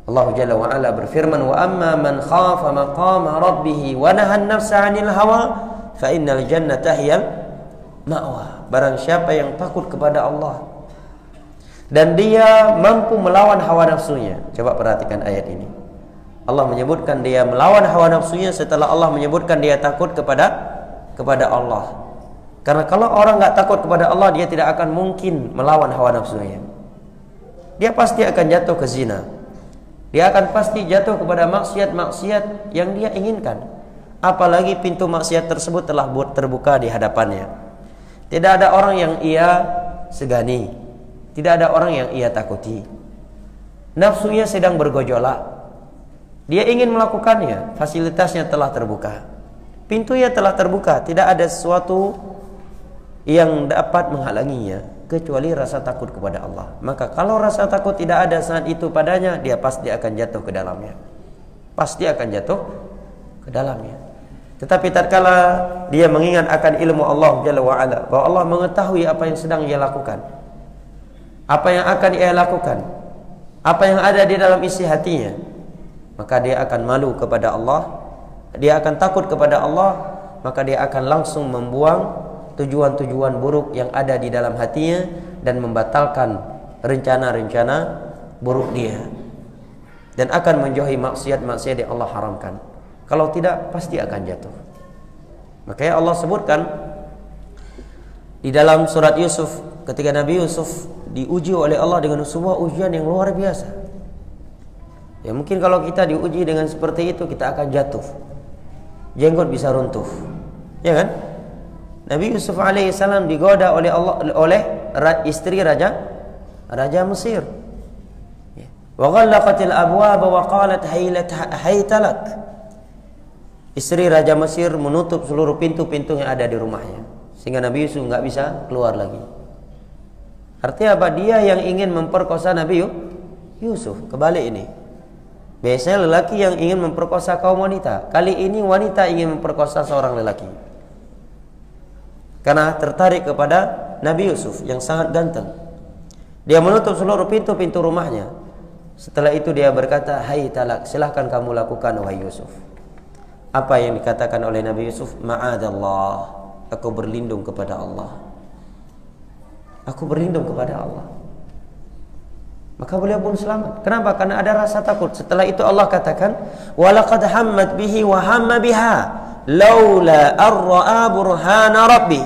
Speaker 1: Allah Jalla wa'ala berfirman, wa amma man khafa maqama rabbih wa nahan nafsa 'anil hawa fa innal jannata hiyal ma'wa. Barang siapa yang takut kepada Allah dan dia mampu melawan hawa nafsunya. Coba perhatikan ayat ini. Allah menyebutkan dia melawan hawa nafsunya setelah Allah menyebutkan dia takut kepada Allah. Karena kalau orang nggak takut kepada Allah, dia tidak akan mungkin melawan hawa nafsunya. Dia pasti akan jatuh ke zina. Dia akan pasti jatuh kepada maksiat-maksiat yang dia inginkan. Apalagi pintu maksiat tersebut telah terbuka di hadapannya. Tidak ada orang yang ia segani, tidak ada orang yang ia takuti. Nafsunya sedang bergojolak. Dia ingin melakukannya, fasilitasnya telah terbuka, pintunya telah terbuka, tidak ada sesuatu yang dapat menghalanginya kecuali rasa takut kepada Allah. Maka kalau rasa takut tidak ada saat itu padanya, dia pasti akan jatuh ke dalamnya. Pasti akan jatuh ke dalamnya. Tetapi tatkala dia mengingat akan ilmu Allah Jalla wa'ala, bahwa Allah mengetahui apa yang sedang ia lakukan, apa yang akan ia lakukan, apa yang ada di dalam isi hatinya, maka dia akan malu kepada Allah, dia akan takut kepada Allah, maka dia akan langsung membuang tujuan-tujuan buruk yang ada di dalam hatinya dan membatalkan rencana-rencana buruk dia, dan akan menjauhi maksiat-maksiat yang Allah haramkan. Kalau tidak, pasti akan jatuh. Makanya Allah sebutkan di dalam surat Yusuf, ketika Nabi Yusuf diuji oleh Allah dengan sebuah ujian yang luar biasa. Ya mungkin kalau kita diuji dengan seperti itu, kita akan jatuh, jenggot bisa runtuh, ya kan? Nabi Yusuf alaihissalam digoda oleh Allah, oleh istri raja Mesir. Wa ghallaqatil abwaba wa qalat haytalak. Istri raja Mesir menutup seluruh pintu-pintu yang ada di rumahnya, sehingga Nabi Yusuf nggak bisa keluar lagi. Artinya apa? Dia yang ingin memperkosa Nabi Yusuf. Kebalik ini. Biasanya lelaki yang ingin memperkosa kaum wanita. Kali ini wanita ingin memperkosa seorang lelaki, karena tertarik kepada Nabi Yusuf yang sangat ganteng. Dia menutup seluruh pintu-pintu rumahnya. Setelah itu dia berkata, "Hai talak, silahkan kamu lakukan wahai Yusuf." Apa yang dikatakan oleh Nabi Yusuf? Ma'adallah, aku berlindung kepada Allah. Aku berlindung kepada Allah. Maka beliau pun selamat. Kenapa? Karena ada rasa takut. Setelah itu Allah katakan, "Walaqad hammat bihi wa hamma biha laula ar-ra'a burhana rabbi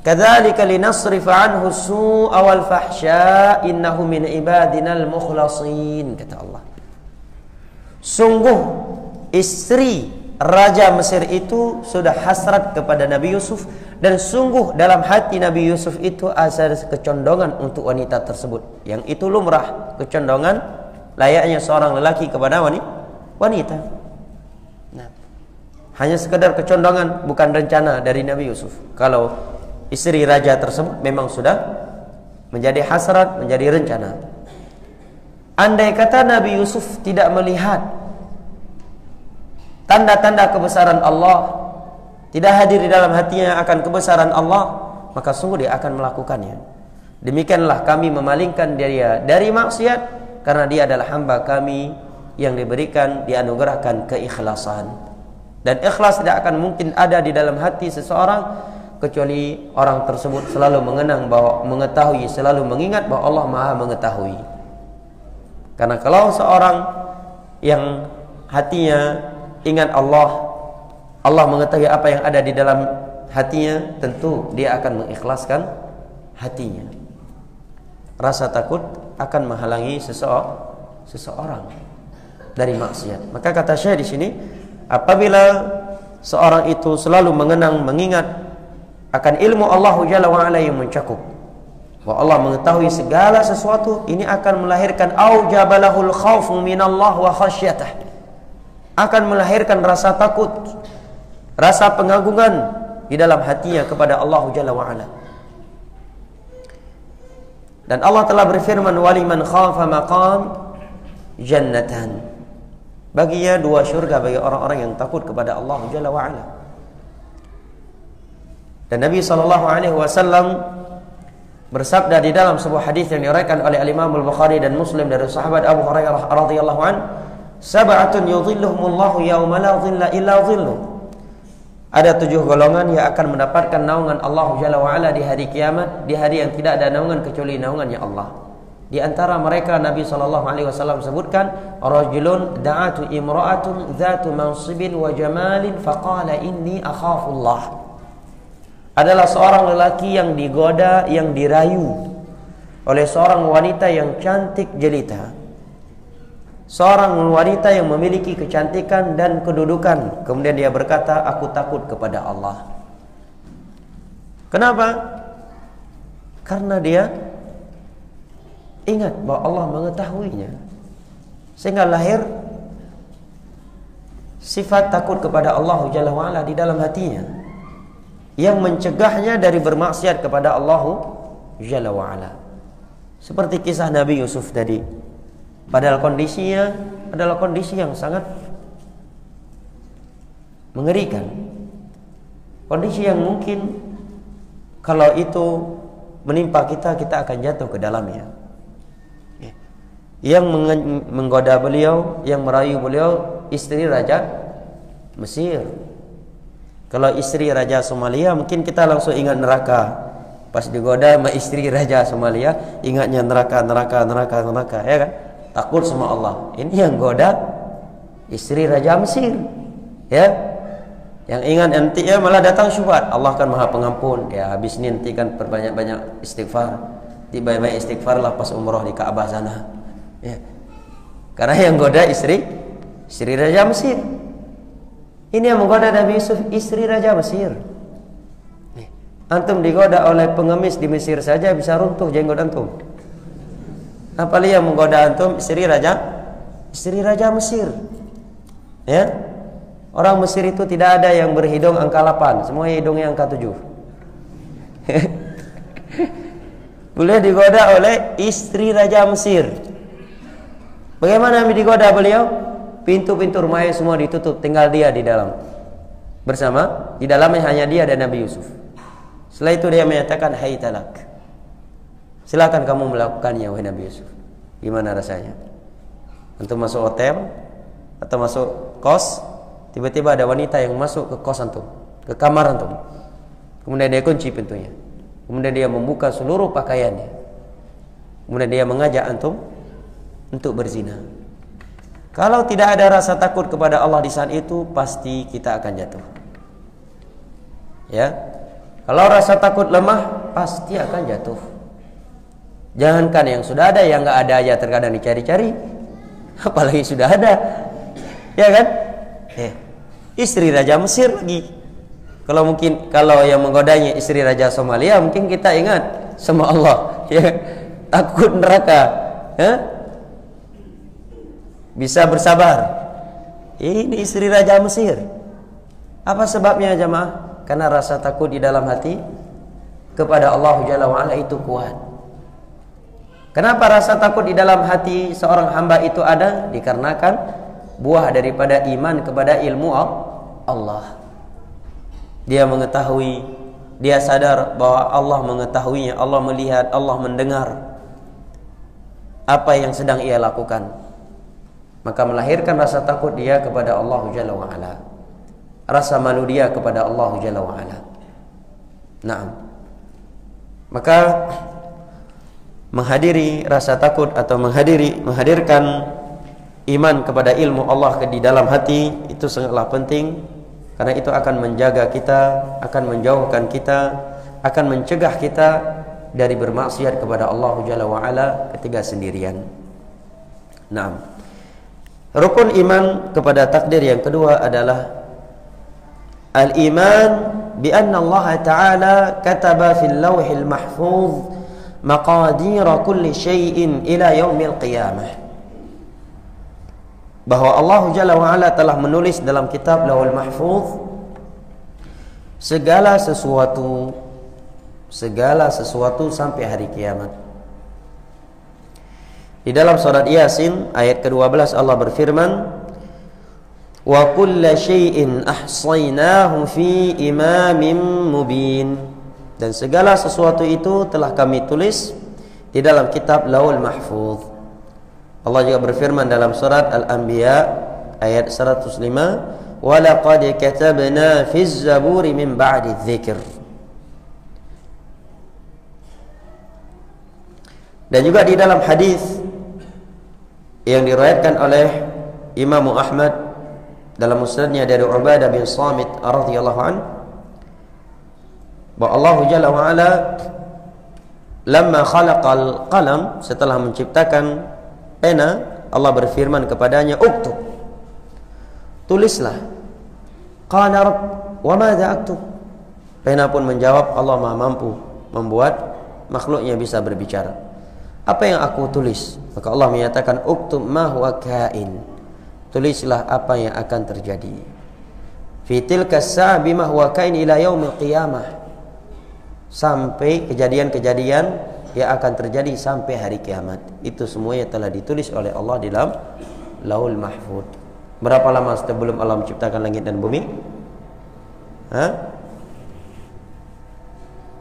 Speaker 1: kadzalika linasrifa anhu as-su'a wal fahsya innahu min ibadinal mukhlasin." Kata Allah, sungguh istri Raja Mesir itu sudah hasrat kepada Nabi Yusuf, dan sungguh dalam hati Nabi Yusuf itu ada kecondongan untuk wanita tersebut, yang itu lumrah, kecondongan layaknya seorang lelaki kepada wanita. Nah, hanya sekedar kecondongan, bukan rencana dari Nabi Yusuf. Kalau istri raja tersebut memang sudah menjadi hasrat, menjadi rencana. Andai kata Nabi Yusuf tidak melihat tanda-tanda kebesaran Allah, tidak hadir di dalam hatinya akan kebesaran Allah, maka sungguh dia akan melakukannya. Demikianlah kami memalingkan dia dari maksiat, karena dia adalah hamba kami yang diberikan, dianugerahkan keikhlasan. Dan ikhlas tidak akan mungkin ada di dalam hati seseorang kecuali orang tersebut selalu mengetahui, selalu mengingat bahwa Allah Maha mengetahui. Karena kalau seorang yang hatinya ingat Allah, Allah mengetahui apa yang ada di dalam hatinya, tentu dia akan mengikhlaskan hatinya. Rasa takut akan menghalangi seseorang dari maksiat. Maka kata Syekh di sini, apabila seorang itu selalu mengingat akan ilmu Allah Jalla wa Ala yang mencakup, bahwa Allah mengetahui segala sesuatu, ini akan melahirkan aujabalahul khaufu minallah wa khasyatah, akan melahirkan rasa takut, rasa pengagungan di dalam hatinya kepada Allah Jalla wa'ala. Dan Allah telah berfirman, waliman khafa maqam jannatan. Baginya 2 syurga bagi orang-orang yang takut kepada Allah Jalla wa Ala. Dan Nabi SAW bersabda di dalam sebuah hadis yang diriwayatkan oleh Imam Al-Bukhari dan Muslim dari sahabat Abu Hurairah radhiyallahu an, sab'atun yudhilluhumullahu yauma la dhilla illa dhilluh. Ada 7 golongan yang akan mendapatkan naungan Allah Jalla wa Ala di hari kiamat, di hari yang tidak ada naungan kecuali naungannya Allah. Di antara mereka Nabi SAW sebutkan, rajulun da'atu imra'atun dhatu mansibin wa jamalin faqala inni akhafullah. Adalah seorang lelaki yang digoda, yang dirayu oleh seorang wanita yang cantik jelita. Seorang wanita yang memiliki kecantikan dan kedudukan. Kemudian dia berkata, aku takut kepada Allah. Kenapa? Karena dia ingat bahwa Allah mengetahuinya, sehingga lahir sifat takut kepada Allah Jalla wa Ala di dalam hatinya, yang mencegahnya dari bermaksiat kepada Allah Jalla wa Ala. Seperti kisah Nabi Yusuf tadi. Padahal kondisinya adalah kondisi yang sangat mengerikan. Kondisi yang mungkin kalau itu menimpa kita, kita akan jatuh ke dalamnya. Yang menggoda beliau, yang merayu beliau, istri Raja Mesir. Kalau istri Raja Somalia, mungkin kita langsung ingat neraka. Pas digoda sama istri Raja Somalia, ingatnya neraka, ya kan? Takut sama Allah. Ini yang goda istri Raja Mesir, ya. Yang ingat nanti ya malah datang syubhat. Allah kan Maha Pengampun. Ya habis ini nanti kan perbanyak-banyak istighfar. Banyak istighfar lah pas umroh di Ka'bah sana. Ya. Karena yang goda istri Raja Mesir. Ini yang menggoda Nabi Yusuf, istri Raja Mesir. Antum digoda oleh pengemis di Mesir saja bisa runtuh jenggot antum. Apalagi yang menggoda antum istri Raja Mesir. Ya. Orang Mesir itu tidak ada yang berhidung angka 8, semua hidungnya angka 7. Boleh digoda oleh istri Raja Mesir. Bagaimana digoda beliau? Pintu-pintu rumahnya semua ditutup, tinggal dia di dalam. Bersama, di dalamnya hanya dia dan Nabi Yusuf. Setelah itu dia menyatakan, hai talak. Silakan kamu melakukannya, wahai Nabi Yusuf. Gimana rasanya? Antum masuk hotel atau masuk kos, tiba-tiba ada wanita yang masuk ke kos antum, ke kamar antum. Kemudian dia kunci pintunya. Kemudian dia membuka seluruh pakaiannya. Kemudian dia mengajak antum untuk berzina. Kalau tidak ada rasa takut kepada Allah di saat itu, pasti kita akan jatuh. Ya. Kalau rasa takut lemah, pasti akan jatuh. Jangankan yang sudah ada, yang nggak ada aja terkadang dicari-cari, apalagi sudah ada, ya kan? Istri Raja Mesir lagi. Kalau yang menggodanya istri Raja Somalia, mungkin kita ingat sama Allah, ya, takut neraka, ya? Bisa bersabar. Ini istri Raja Mesir. Apa sebabnya jamaah? Karena rasa takut di dalam hati kepada Allah Jalla wa Ala itu kuat. Kenapa rasa takut di dalam hati seorang hamba itu ada? Dikarenakan buah daripada iman kepada ilmu Allah. Dia mengetahui, dia sadar bahwa Allah mengetahuinya, Allah melihat, Allah mendengar apa yang sedang ia lakukan. Maka melahirkan rasa takut dia kepada Allah Jalla wa Ala, rasa malu dia kepada Allah Jalla wa Ala. Naam. Maka menghadiri rasa takut atau menghadirkan iman kepada ilmu Allah di dalam hati itu sangatlah penting, karena itu akan menjaga kita, akan menjauhkan kita, akan mencegah kita dari bermaksiat kepada Allah Jalla wa Ala ketika sendirian. Naam. Rukun iman kepada takdir yang kedua adalah al-iman bi anna Allah Ta'ala kataba fil lawhil mahfuz maqadir kulli syai'in ila yaumil qiyamah. Bahwa Allah Jalla wa Ala telah menulis dalam kitab Lauhul Mahfuz segala sesuatu sampai hari kiamat. Di dalam surat Yasin ayat ke-12 Allah berfirman, "Wa kulla syai'in ahsaynahu fi imamin mubin." Dan segala sesuatu itu telah kami tulis di dalam kitab Lauhul Mahfuz. Allah juga berfirman dalam surat Al-Anbiya ayat 105, "Wa laqad katabna fiz zaburi min ba'di dzikr." Dan juga di dalam hadis yang diriwayatkan oleh Imam Ahmad dalam musnadnya dari Ubadah bin Samit radhiyallahu an, bahwa Allah Jalla wa Ala lamma khalaqal qalam, setelah menciptakan pena, Allah berfirman kepadanya, "Uktub." Tulislah. Qala Rabb, wa madza aktub? Pena pun menjawab, Allah Maha mampu membuat makhluknya bisa berbicara. Apa yang aku tulis? Maka Allah menyatakan, "Uktub ma huwa kain." Tulislah apa yang akan terjadi. Fi tilka as-sa'a bima huwa kain ila yaumil qiyamah. Sampai kejadian-kejadian yang akan terjadi sampai hari kiamat. Itu semuanya telah ditulis oleh Allah di dalam Lauhul Mahfuz. Berapa lama sebelum Allah menciptakan langit dan bumi?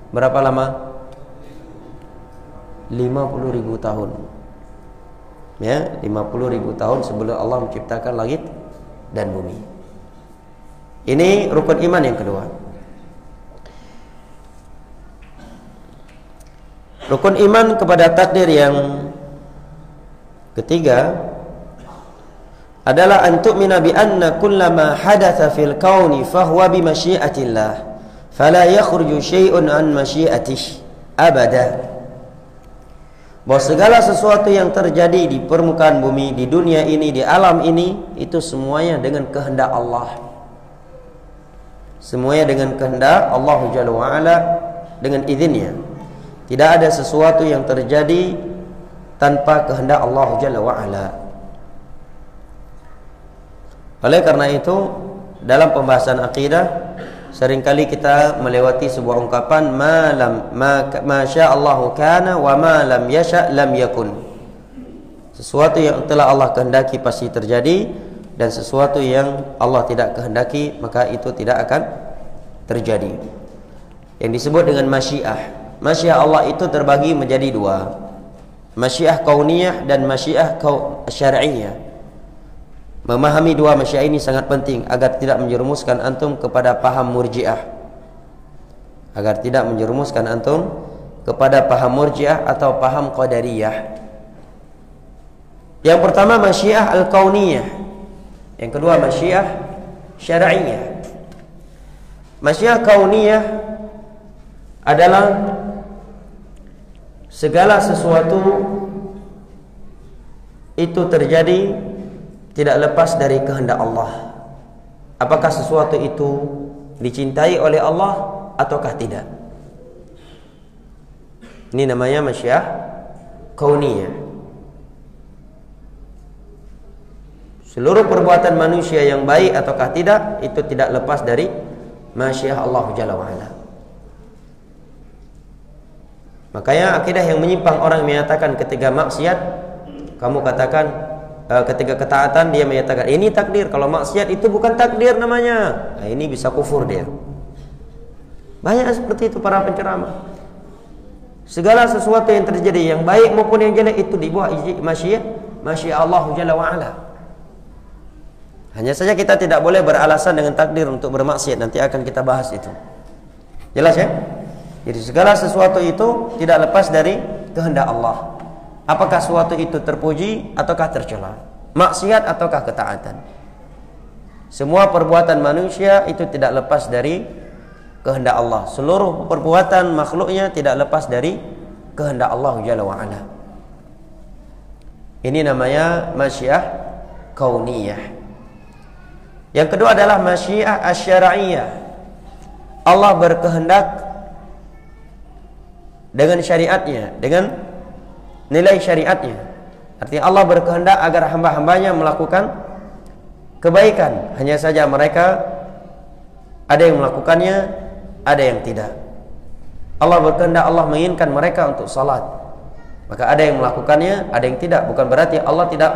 Speaker 1: Berapa lama? 50.000 tahun. Ya, 50.000 tahun sebelum Allah menciptakan langit dan bumi. Ini rukun iman yang kedua. Rukun iman kepada takdir yang ketiga adalah an tu'mina bi anna kullama hadatha fil kauni fahuwa bi masyiatillah fala yakhruju syai'un an masyiatih abada. Bahwa segala sesuatu yang terjadi di permukaan bumi, di dunia ini, di alam ini, itu semuanya dengan kehendak Allah. Semuanya dengan kehendak Allah Jalla wa Ala, dengan izinnya. Tidak ada sesuatu yang terjadi tanpa kehendak Allah Jalla wa Ala. Oleh karena itu, dalam pembahasan akidah seringkali kita melewati sebuah ungkapan ma syaa Allahu kana wa ma lam yasha lam yakun. Sesuatu yang telah Allah kehendaki pasti terjadi, dan sesuatu yang Allah tidak kehendaki maka itu tidak akan terjadi. Yang disebut dengan masyiah. Masyiah Allah itu terbagi menjadi dua. Masyiah kauniyah dan masyiah syar'iyah. Memahami dua masyiah ini sangat penting agar tidak menjerumuskan antum kepada paham murji'ah. Agar tidak menjerumuskan antum kepada paham murji'ah atau paham qadariyah. Yang pertama masyiah al-kauniyah. Yang kedua masyiah syar'iyah. Masyiah kauniyah adalah segala sesuatu itu terjadi tidak lepas dari kehendak Allah. Apakah sesuatu itu dicintai oleh Allah ataukah tidak? Ini namanya masyiah kauniyah. Seluruh perbuatan manusia yang baik ataukah tidak, itu tidak lepas dari masyiah Allah Jalla wa Ala. Makanya akidah yang menyimpang, orang menyatakan ketika maksiat, kamu katakan ketika ketaatan dia menyatakan ini takdir, kalau maksiat itu bukan takdir namanya. Nah, ini bisa kufur dia. Banyak seperti itu para penceramah. Segala sesuatu yang terjadi yang baik maupun yang jelek itu di bawah masyiah Allah Jalla wa Ala. Hanya saja kita tidak boleh beralasan dengan takdir untuk bermaksiat. Nanti akan kita bahas itu. Jelas ya? Jadi segala sesuatu itu tidak lepas dari kehendak Allah. Apakah suatu itu terpuji ataukah tercela, maksiat ataukah ketaatan. Semua perbuatan manusia itu tidak lepas dari kehendak Allah. Seluruh perbuatan makhluknya tidak lepas dari kehendak Allah Jalla wa Ala. Ini namanya masyiah kauniyah. Yang kedua adalah masyiah asy-syar'iyyah. Allah berkehendak dengan syariatnya, dengan nilai syariatnya. Artinya Allah berkehendak agar hamba-hambanya melakukan kebaikan. Hanya saja mereka ada yang melakukannya, ada yang tidak. Allah berkehendak, Allah menginginkan mereka untuk salat. Maka ada yang melakukannya, ada yang tidak. Bukan berarti Allah tidak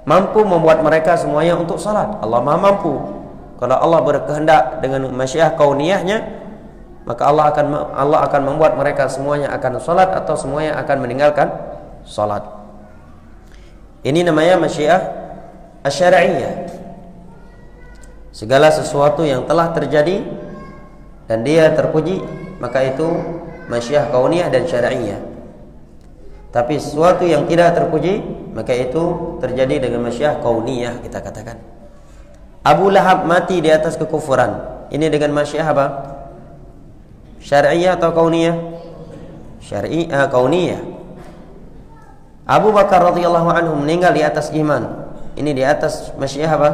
Speaker 1: mampu membuat mereka semuanya untuk salat. Allah Maha mampu. Kalau Allah berkehendak dengan masyiah kauniyahnya, maka Allah akan membuat mereka semuanya akan salat atau semuanya akan meninggalkan salat. Ini namanya masyiah asy-syar'iyyah. Segala sesuatu yang telah terjadi dan dia terpuji, maka itu masyiah kauniyah dan syar'iyyah. Tapi sesuatu yang tidak terpuji, maka itu terjadi dengan masyiah kauniyah, kita katakan. Abu Lahab mati di atas kekufuran. Ini dengan masyiah apa? Syar'iyyah atau kauniyah? Syar'iyyah, kauniyah. Abu Bakar radhiyallahu anhu meninggal di atas iman. Ini di atas masyiah apa?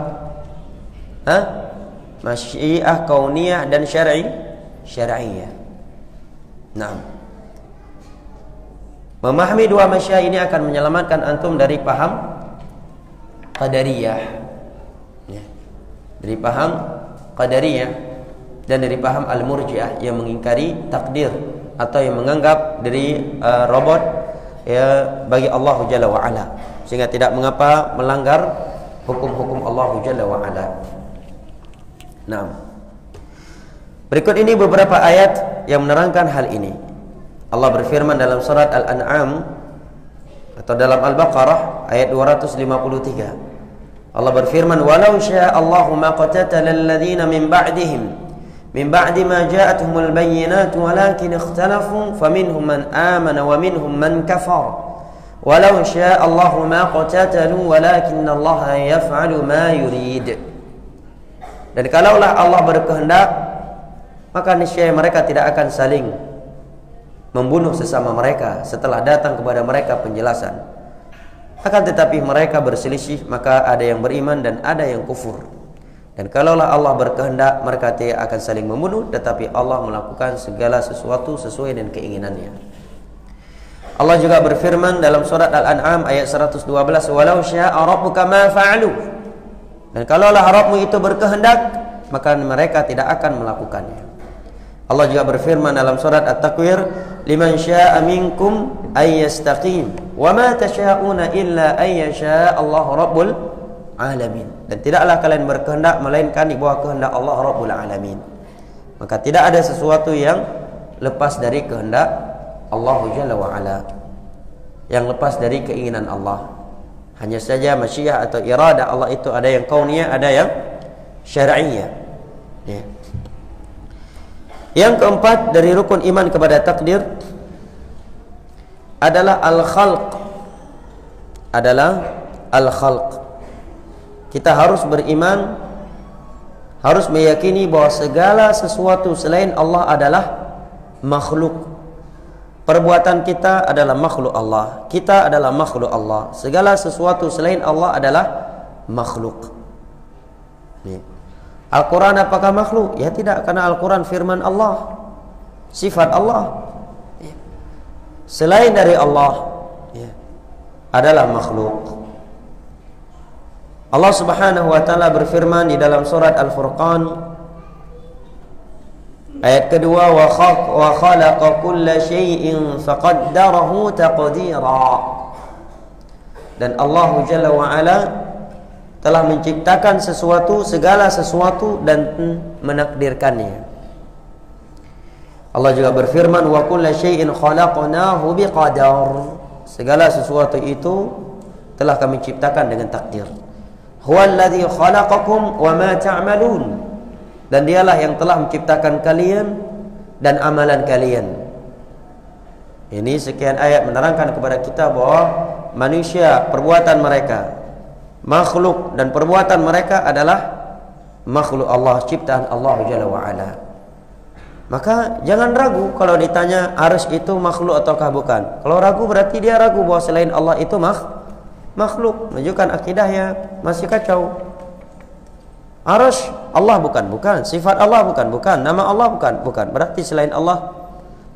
Speaker 1: Masyiah kauniyah dan syar'iyyah. Nah, memahami dua masyiah ini akan menyelamatkan antum dari paham qadariyah, ya. Dari paham qadariyah dan dari paham al-murji'ah yang mengingkari takdir atau yang menganggap diri robot ya bagi Allah Jalla wa Ala, sehingga tidak mengapa melanggar hukum-hukum Allah Jalla wa Ala. Nah, berikut ini beberapa ayat yang menerangkan hal ini. Allah berfirman dalam surat Al-An'am atau dalam Al-Baqarah ayat 253. Allah berfirman, "Walau syaa Allahu ma qatatala alladziina min ba'dihim min ba'di ma ja'atuhumul bayyinatu walakin ikhtalafu faminhum man amana wa minhum man kafara. Walau syaa Allahu ma qatatalu walakinna Allaha yaf'alu ma yurid." Dan kalaulah Allah berkehendak, maka niscaya mereka tidak akan saling membunuh sesama mereka setelah datang kepada mereka penjelasan. Akan tetapi mereka berselisih, maka ada yang beriman dan ada yang kufur. Dan kalaulah Allah berkehendak, mereka tidak akan saling membunuh, tetapi Allah melakukan segala sesuatu sesuai dengan keinginannya. Allah juga berfirman dalam surat Al-An'am ayat 112, "Walau syaa rabbuka ma fa'alu." Dan kalaulah Rabbmu itu berkehendak, maka mereka tidak akan melakukannya. Allah juga berfirman dalam surat At-Takwir, "Liman syaa'a minkum ay yastaqim wa ma tasyaa'una illa ay yashaa Allah Rabbul Alamin." Dan tidaklah kalian berkehendak melainkan di bawah kehendak Allah Rabbul Alamin. Maka tidak ada sesuatu yang lepas dari kehendak Allah Jalla wa Ala, yang lepas dari keinginan Allah. Hanya saja masyiah atau irada Allah itu ada yang kauniyah, ada yang syar'iyyah, ya. Yang keempat dari rukun iman kepada takdir adalah al-khalq. Kita harus beriman, harus meyakini bahwa segala sesuatu selain Allah adalah makhluk. Perbuatan kita adalah makhluk Allah, kita adalah makhluk Allah. Segala sesuatu selain Allah adalah makhluk. Al-Quran apakah makhluk? Ya tidak, karena Al-Quran firman Allah, sifat Allah. Selain dari Allah adalah makhluk. Allah Subhanahu wa taala berfirman di dalam surat Al-Furqan ayat kedua, "Wa khalaqa kulla syai'in faqaddarahu taqdira." Dan Allah Jalla wa Ala telah menciptakan sesuatu, segala sesuatu, dan menakdirkannya. Allah juga berfirman, "Wa kulla syai'in khalaqnahu biqadar." Segala sesuatu itu telah kami ciptakan dengan takdir. Huwallazi khalaqakum wa ma ta'malun. Dan dialah yang telah menciptakan kalian dan amalan kalian. Ini sekian ayat menerangkan kepada kita bahwa manusia, perbuatan mereka makhluk, dan perbuatan mereka adalah makhluk Allah, ciptaan Allah Jalla wa Ala. Maka jangan ragu kalau ditanya arsy itu makhluk ataukah bukan. Kalau ragu berarti dia ragu bahwa selain Allah itu makhluk, menunjukkan akidahnya masih kacau. Arsy Allah bukan, sifat Allah bukan, nama Allah bukan. Berarti selain Allah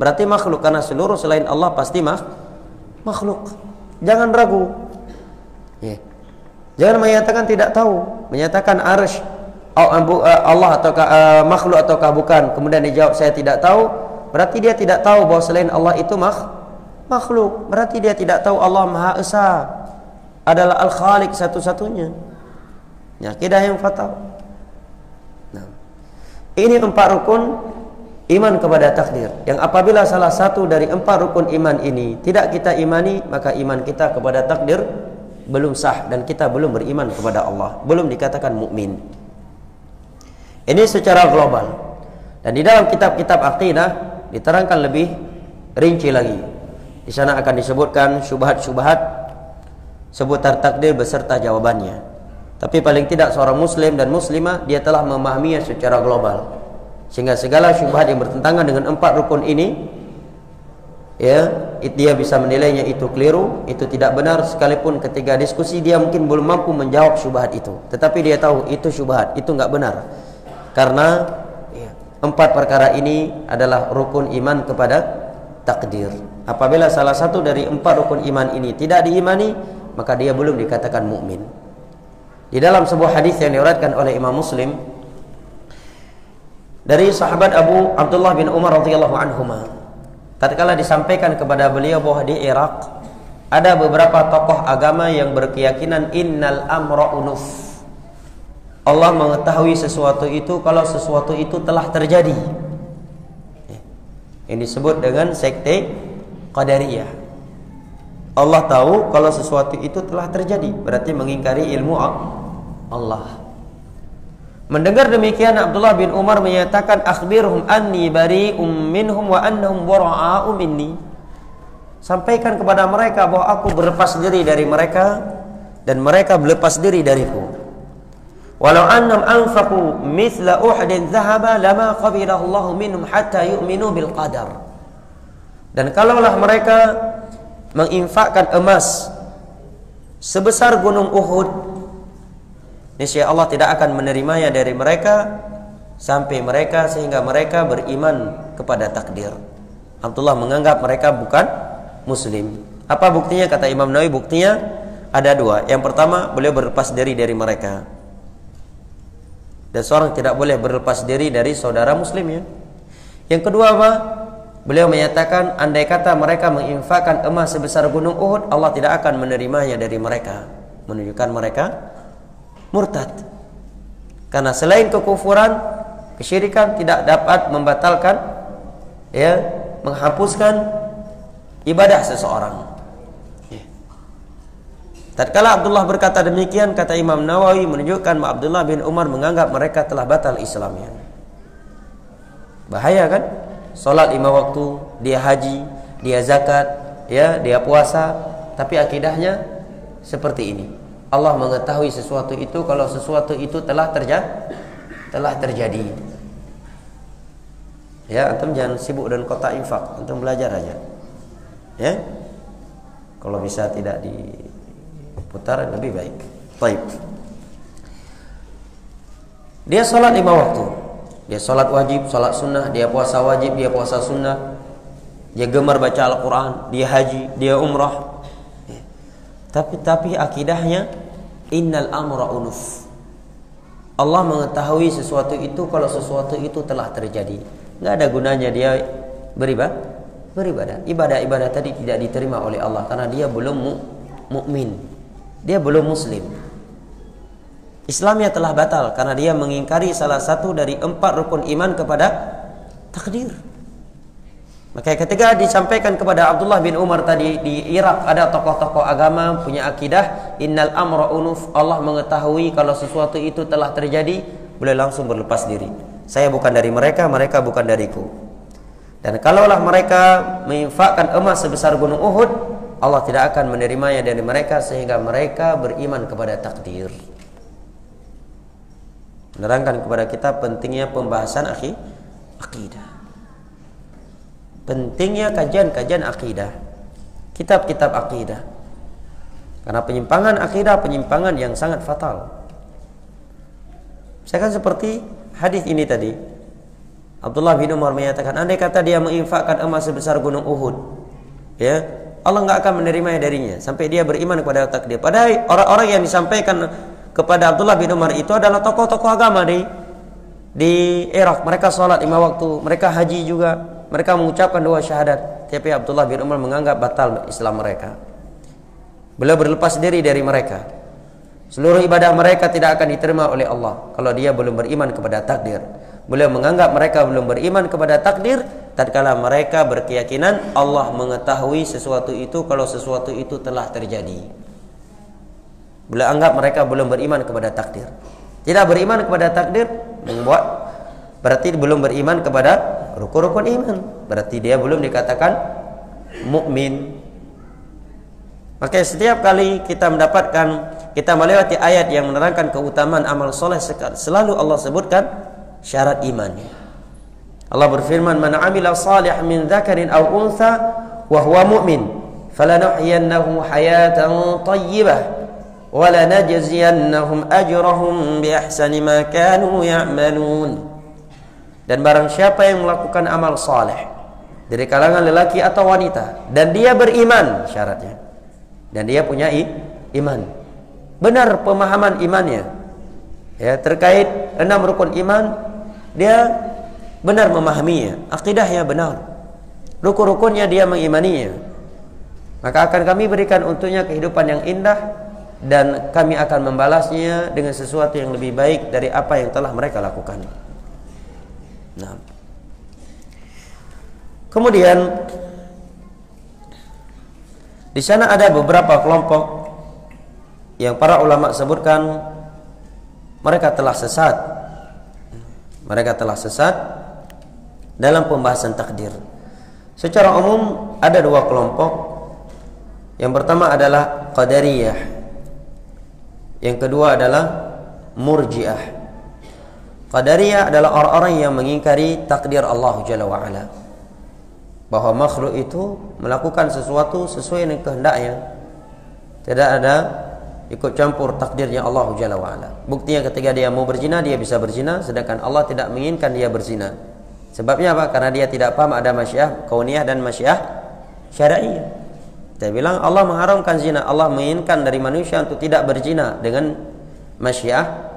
Speaker 1: berarti makhluk, karena seluruh selain Allah pasti makhluk. Jangan ragu. Jangan menyatakan tidak tahu, menyatakan arsy Allah ataukah makhluk ataukah bukan, kemudian dijawab saya tidak tahu, berarti dia tidak tahu bahwa selain Allah itu makhluk. Berarti dia tidak tahu Allah Maha Esa adalah Al-Khaliq satu-satunya. Ya, akidah yang fatal. Nah, ini 4 rukun iman kepada takdir. Yang apabila salah satu dari 4 rukun iman ini tidak kita imani, maka iman kita kepada takdir belum sah dan kita belum beriman kepada Allah, belum dikatakan mukmin. Ini secara global. Dan di dalam kitab-kitab akidah diterangkan lebih rinci lagi. Di sana akan disebutkan syubhat-syubhat seputar takdir beserta jawabannya. Tapi paling tidak seorang muslim dan muslimah dia telah memahaminya secara global. Sehingga segala syubhat yang bertentangan dengan 4 rukun ini, ya, dia bisa menilainya itu keliru, itu tidak benar, sekalipun ketika diskusi dia mungkin belum mampu menjawab syubhat itu. Tetapi dia tahu itu syubhat, itu enggak benar. Karena 4 perkara ini adalah rukun iman kepada takdir. Apabila salah satu dari 4 rukun iman ini tidak diimani, maka dia belum dikatakan mukmin. Di dalam sebuah hadis yang diriwayatkan oleh Imam Muslim dari sahabat Abu Abdullah bin Umar radhiyallahu anhuma, tatkala disampaikan kepada beliau bahwa di Irak ada beberapa tokoh agama yang berkeyakinan innal amra unuf. Allah mengetahui sesuatu itu kalau sesuatu itu telah terjadi. Ini disebut dengan sekte Qadariyah. Allah tahu kalau sesuatu itu telah terjadi, berarti mengingkari ilmu Allah. Mendengar demikian, Abdullah bin Umar menyatakan, akhbirhum anni bari'um minhum wa annahum wara'u minni. Sampaikan kepada mereka bahwa aku berlepas diri dari mereka dan mereka berlepas diri dariku. Walau annam anfaqu mithla Uhudin dhahaba lama qabilahu Allah minhum hatta yu'minu bil qadar. Dan kalaulah mereka menginfakkan emas sebesar gunung Uhud, niscaya Allah tidak akan menerimanya dari mereka sampai mereka sehingga mereka beriman kepada takdir. Abdullah menganggap mereka bukan muslim. Apa buktinya? Kata Imam Nawawi, buktinya ada 2. Yang pertama, beliau berlepas diri dari mereka. Dan seorang tidak boleh berlepas diri dari saudara muslimnya. Yang kedua apa? Beliau menyatakan andai kata mereka menginfakkan emas sebesar gunung Uhud, Allah tidak akan menerimanya dari mereka, menunjukkan mereka murtad. Karena selain kekufuran, kesyirikan tidak dapat membatalkan, ya, menghapuskan ibadah seseorang. Tatkala Abdullah berkata demikian, kata Imam Nawawi, menunjukkan Abdullah bin Umar menganggap mereka telah batal Islamnya. Bahaya kan? Salat 5 waktu, dia haji, dia zakat, ya, dia puasa, tapi akidahnya seperti ini. Allah mengetahui sesuatu itu kalau sesuatu itu telah terjadi. Ya, antum jangan sibuk dengan kotak infak, antum belajar aja. Ya. Kalau bisa tidak diputar lebih baik. Baik. Dia salat 5 waktu. Dia salat wajib, salat sunnah, dia puasa wajib, dia puasa sunnah. Dia gemar baca Al-Qur'an, dia haji, dia umrah. Tapi akidahnya innal amra unuf. Allah mengetahui sesuatu itu kalau sesuatu itu telah terjadi. Enggak ada gunanya dia beribadah. Ibadah tadi tidak diterima oleh Allah karena dia belum mukmin. Dia belum muslim. Islamnya telah batal karena dia mengingkari salah satu dari 4 rukun iman kepada takdir. Maka ketika disampaikan kepada Abdullah bin Umar tadi, di Irak ada tokoh-tokoh agama punya akidah innal amra unuf, Allah mengetahui kalau sesuatu itu telah terjadi, boleh langsung berlepas diri. Saya bukan dari mereka, mereka bukan dariku. Dan kalaulah mereka menginfakkan emas sebesar gunung Uhud, Allah tidak akan menerimanya dari mereka sehingga mereka beriman kepada takdir. Menerangkan kepada kita pentingnya pembahasan akidah. Pentingnya kajian-kajian akidah, kitab-kitab akidah. Karena penyimpangan akidah penyimpangan yang sangat fatal. Saya kan seperti hadis ini tadi. Abdullah bin Umar menyatakan andai kata dia menginfakkan emas sebesar gunung Uhud, ya, Allah nggak akan menerimanya darinya sampai dia beriman kepada takdir. Padahal orang-orang yang disampaikan kepada Abdullah bin Umar itu adalah tokoh-tokoh agama di Irak. Mereka sholat 5 waktu, mereka haji juga. mereka mengucapkan dua syahadat, tapi Abdullah bin Umar menganggap batal Islam mereka. Beliau berlepas diri dari mereka. Seluruh ibadah mereka tidak akan diterima oleh Allah kalau dia belum beriman kepada takdir. Beliau menganggap mereka belum beriman kepada takdir tatkala mereka berkeyakinan Allah mengetahui sesuatu itu kalau sesuatu itu telah terjadi. Beliau anggap mereka belum beriman kepada takdir. Tidak beriman kepada takdir membuat berarti belum beriman kepada rukun-rukun iman. Berarti dia belum dikatakan mukmin. Maka setiap kali kita melewati ayat yang menerangkan keutamaan amal soleh, selalu Allah sebutkan syarat iman. Allah berfirman, "Man 'amila shalihan min dzakarin aw untha wa huwa mu'min, falanuhyiyannahu hayatan thayyibah wa lanajziyannahum ajrahum bi ahsani ma kanu ya'malun." Dan barang siapa yang melakukan amal saleh dari kalangan lelaki atau wanita dan dia beriman, syaratnya, dan dia punya iman, benar pemahaman imannya ya terkait 6 rukun iman, dia benar memahaminya, akidahnya benar, rukun-rukunnya dia mengimaninya, maka akan kami berikan untuknya kehidupan yang indah dan kami akan membalasnya dengan sesuatu yang lebih baik dari apa yang telah mereka lakukan. Nah, kemudian di sana ada beberapa kelompok yang para ulama sebutkan mereka telah sesat. Mereka telah sesat dalam pembahasan takdir. Secara umum ada 2 kelompok. Yang pertama adalah Qadariyah. Yang kedua adalah Murji'ah. Qadariyah adalah orang-orang yang mengingkari takdir Allah Jalla wa'ala, bahwa makhluk itu melakukan sesuatu sesuai dengan kehendaknya, tidak ada ikut campur takdirnya Allah Jalla wa'ala. Buktinya ketika dia mau berzina, dia bisa berzina, sedangkan Allah tidak menginginkan dia berzina. Sebabnya apa? Karena dia tidak paham ada masyiah kauniyah dan masyiah syar'iyah. Dia bilang Allah mengharamkan zina, Allah menginginkan dari manusia untuk tidak berzina dengan masyiah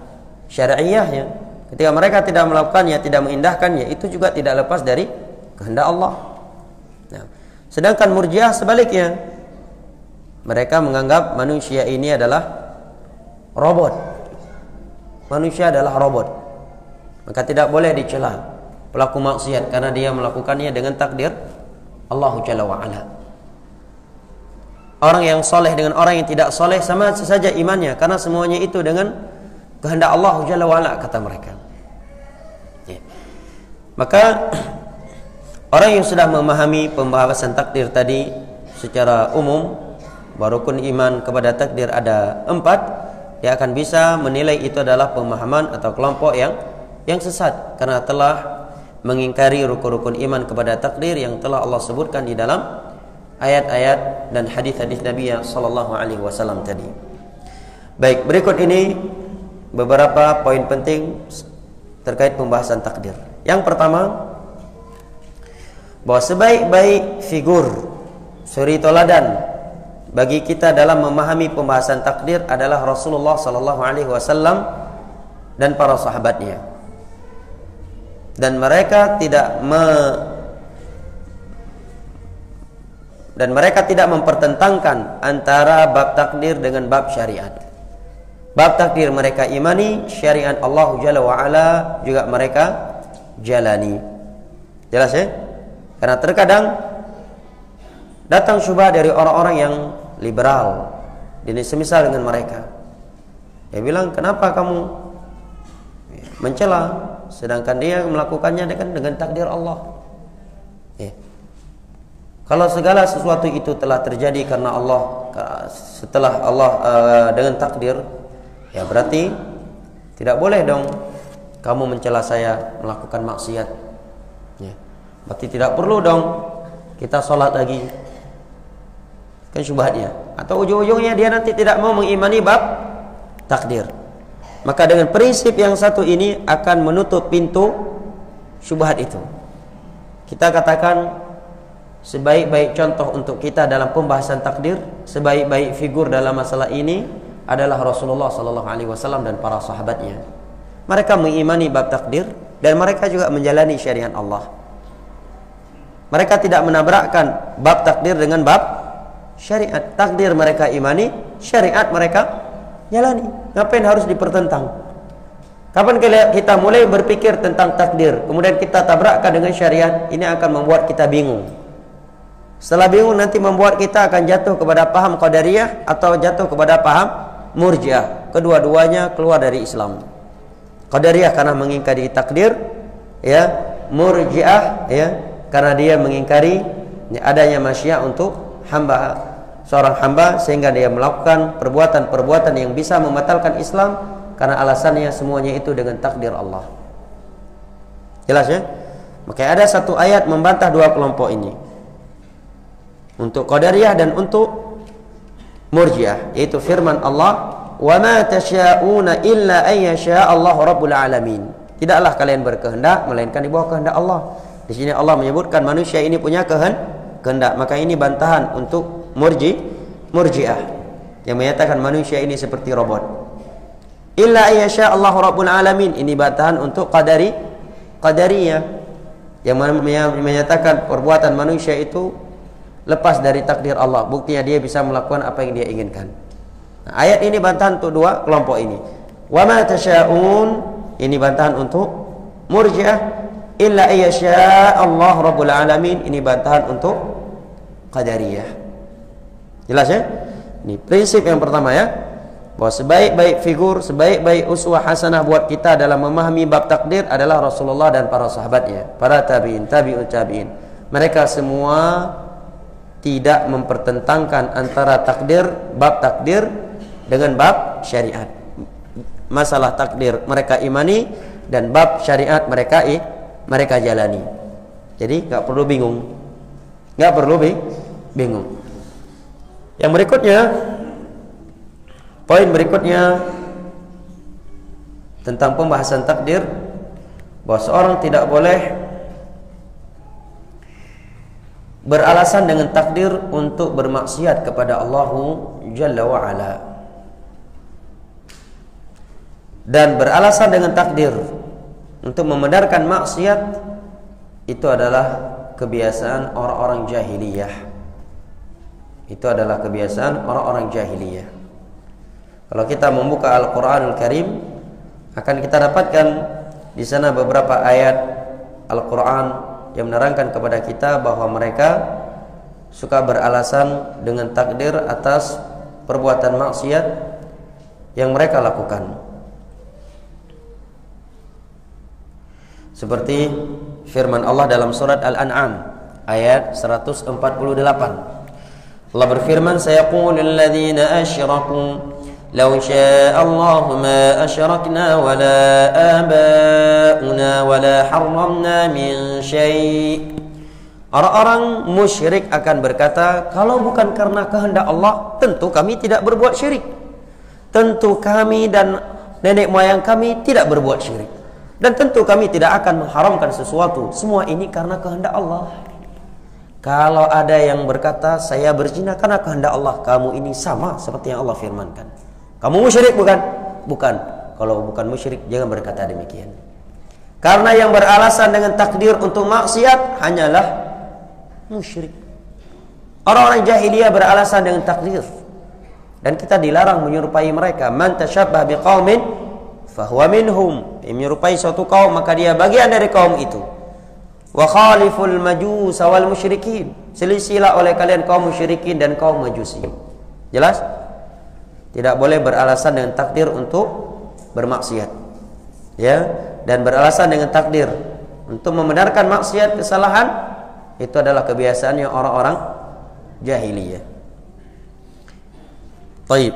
Speaker 1: syar'iyahnya. Ketika mereka tidak melakukannya, tidak mengindahkannya, itu juga tidak lepas dari kehendak Allah. Nah, sedangkan Murji'ah sebaliknya, mereka menganggap manusia ini adalah robot. Manusia adalah robot, maka tidak boleh dicela pelaku maksiat karena dia melakukannya dengan takdir Allah Jalla wa'ala. Orang yang soleh dengan orang yang tidak soleh sama saja imannya, karena semuanya itu dengan kehendak Allah Jalla wa'ala, kata mereka. Ya. Maka orang yang sudah memahami pembahasan takdir tadi secara umum, rukun iman kepada takdir ada 4, dia akan bisa menilai itu adalah pemahaman atau kelompok yang sesat karena telah mengingkari rukun-rukun iman kepada takdir yang telah Allah sebutkan di dalam ayat-ayat dan hadis-hadis Nabi sallallahu alaihi wasallam tadi. Baik, berikut ini beberapa poin penting terkait pembahasan takdir. Yang pertama, bahwa sebaik-baik figur suri toladan bagi kita dalam memahami pembahasan takdir adalah Rasulullah sallallahu alaihi wasallam dan para sahabatnya. Dan mereka tidak mempertentangkan antara bab takdir dengan bab syariat. Bab takdir mereka imani, syariat Allah Jalla wa'ala juga mereka jalani. Jelas ya? Karena terkadang datang syubhat dari orang-orang yang liberal, ini semisal dengan mereka. Dia bilang, kenapa kamu mencela sedangkan dia melakukannya dengan takdir Allah? Ya. Kalau segala sesuatu itu telah terjadi karena Allah, setelah Allah dengan takdir, ya berarti tidak boleh dong kamu mencela saya melakukan maksiat. Ya. Berarti tidak perlu dong kita sholat lagi. Kan syubhatnya. Atau ujung-ujungnya dia nanti tidak mau mengimani bab takdir. Maka dengan prinsip yang satu ini akan menutup pintu syubhat itu. Kita katakan sebaik-baik contoh untuk kita dalam pembahasan takdir, sebaik-baik figur dalam masalah ini adalah Rasulullah sallallahu alaihi wasallam dan para sahabatnya. Mereka mengimani bab takdir dan mereka juga menjalani syariat Allah. Mereka tidak menabrakkan bab takdir dengan bab syariat. Takdir mereka imani, syariat mereka jalani. Ngapain harus dipertentang? Kapan kita mulai berpikir tentang takdir, kemudian kita tabrakkan dengan syariat, ini akan membuat kita bingung. Setelah bingung nanti membuat kita akan jatuh kepada paham Qadariyah atau jatuh kepada paham Murji'ah. Kedua-duanya keluar dari Islam. Qadariyah karena mengingkari takdir, ya. Murji'ah, ya, karena dia mengingkari adanya masyiah untuk hamba, seorang hamba, sehingga dia melakukan perbuatan-perbuatan yang bisa membatalkan Islam karena alasannya semuanya itu dengan takdir Allah. Jelas ya? Maka ada satu ayat membantah dua kelompok ini, untuk Qadariyah dan untuk Murji'ah, yaitu firman Allah, "Wa ma tasyauna illa an yasha Allah rabbul alamin." Tidaklah kalian berkehendak melainkan di bawah kehendak Allah. Di sini Allah menyebutkan manusia ini punya kehendak. Maka ini bantahan untuk Murji'ah yang menyatakan manusia ini seperti robot. Illa an yasha Allah rabbul alamin, ini bantahan untuk Qadariyah yang menyatakan perbuatan manusia itu lepas dari takdir Allah. Buktinya dia bisa melakukan apa yang dia inginkan. Nah, ayat ini bantahan untuk dua kelompok ini. Wa ma tasyaun, ini bantahan untuk Murji'ah. Illa ayyasha Allah rabbul alamin, ini bantahan untuk Qadariyah. Jelas ya? Ini prinsip yang pertama ya, bahwa sebaik-baik figur, sebaik-baik uswah hasanah buat kita dalam memahami bab takdir adalah Rasulullah dan para sahabatnya, para tabi'in, tabi'ut tabi'in. Mereka semua tidak mempertentangkan antara bab takdir dengan bab syariat. Masalah takdir mereka imani dan bab syariat mereka jalani. Jadi nggak perlu bingung, bingung. Yang berikutnya, poin berikutnya tentang pembahasan takdir, bahwa seorang tidak boleh beralasan dengan takdir untuk bermaksiat kepada Allah Jalla wa Ala. Dan beralasan dengan takdir untuk membenarkan maksiat itu adalah kebiasaan orang-orang jahiliyah. Itu adalah kebiasaan orang-orang jahiliyah. Kalau kita membuka Al-Qur'anul Karim, akan kita dapatkan di sana beberapa ayat Al-Qur'an yang menerangkan kepada kita bahwa mereka suka beralasan dengan takdir atas perbuatan maksiat yang mereka lakukan. Seperti firman Allah dalam surat Al-An'am ayat 148. Allah berfirman, "Sayaqulul ladzina asyraku law syaa Allahu ma asyrakna wa la abauna wa la harramna min syai'." Orang-orang musyrik akan berkata, kalau bukan karena kehendak Allah, tentu kami tidak berbuat syirik. Tentu kami dan nenek moyang kami tidak berbuat syirik. Dan tentu kami tidak akan mengharamkan sesuatu. Semua ini karena kehendak Allah. Kalau ada yang berkata, saya berzina karena kehendak Allah, kamu ini sama seperti yang Allah firmankan. Kamu musyrik bukan? Bukan. Kalau bukan musyrik, jangan berkata demikian. Karena yang beralasan dengan takdir untuk maksiat hanyalah musyrik. Orang-orang jahiliyah beralasan dengan takdir, dan kita dilarang menyerupai mereka. Man tasyabbah biqaumin fahuwa minhum. Menyerupai suatu kaum maka dia bagian dari kaum itu. Wa khaliful majus wal musyrikin. Selisilah oleh kalian kaum musyrikin dan kaum majusi. Jelas? Tidak boleh beralasan dengan takdir untuk bermaksiat. Ya, dan beralasan dengan takdir untuk membenarkan maksiat, kesalahan, itu adalah kebiasaannya orang-orang jahiliyah. Baik.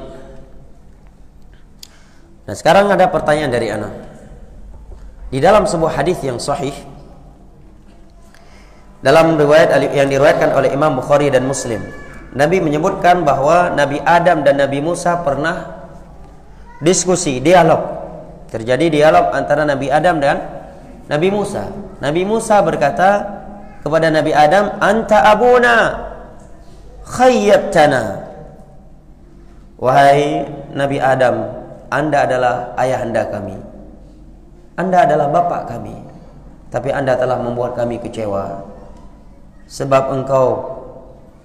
Speaker 1: Nah, sekarang ada pertanyaan dari ana. Di dalam sebuah hadis yang sahih, dalam riwayat yang diriwayatkan oleh Imam Bukhari dan Muslim, Nabi menyebutkan bahwa Nabi Adam dan Nabi Musa pernah diskusi, dialog. Terjadi dialog antara Nabi Adam dan Nabi Musa. Nabi Musa berkata kepada Nabi Adam, "Anta abuna khayyabtana." Wahai Nabi Adam, Anda adalah ayahanda kami. Anda adalah bapak kami. Tapi Anda telah membuat kami kecewa. sebab engkau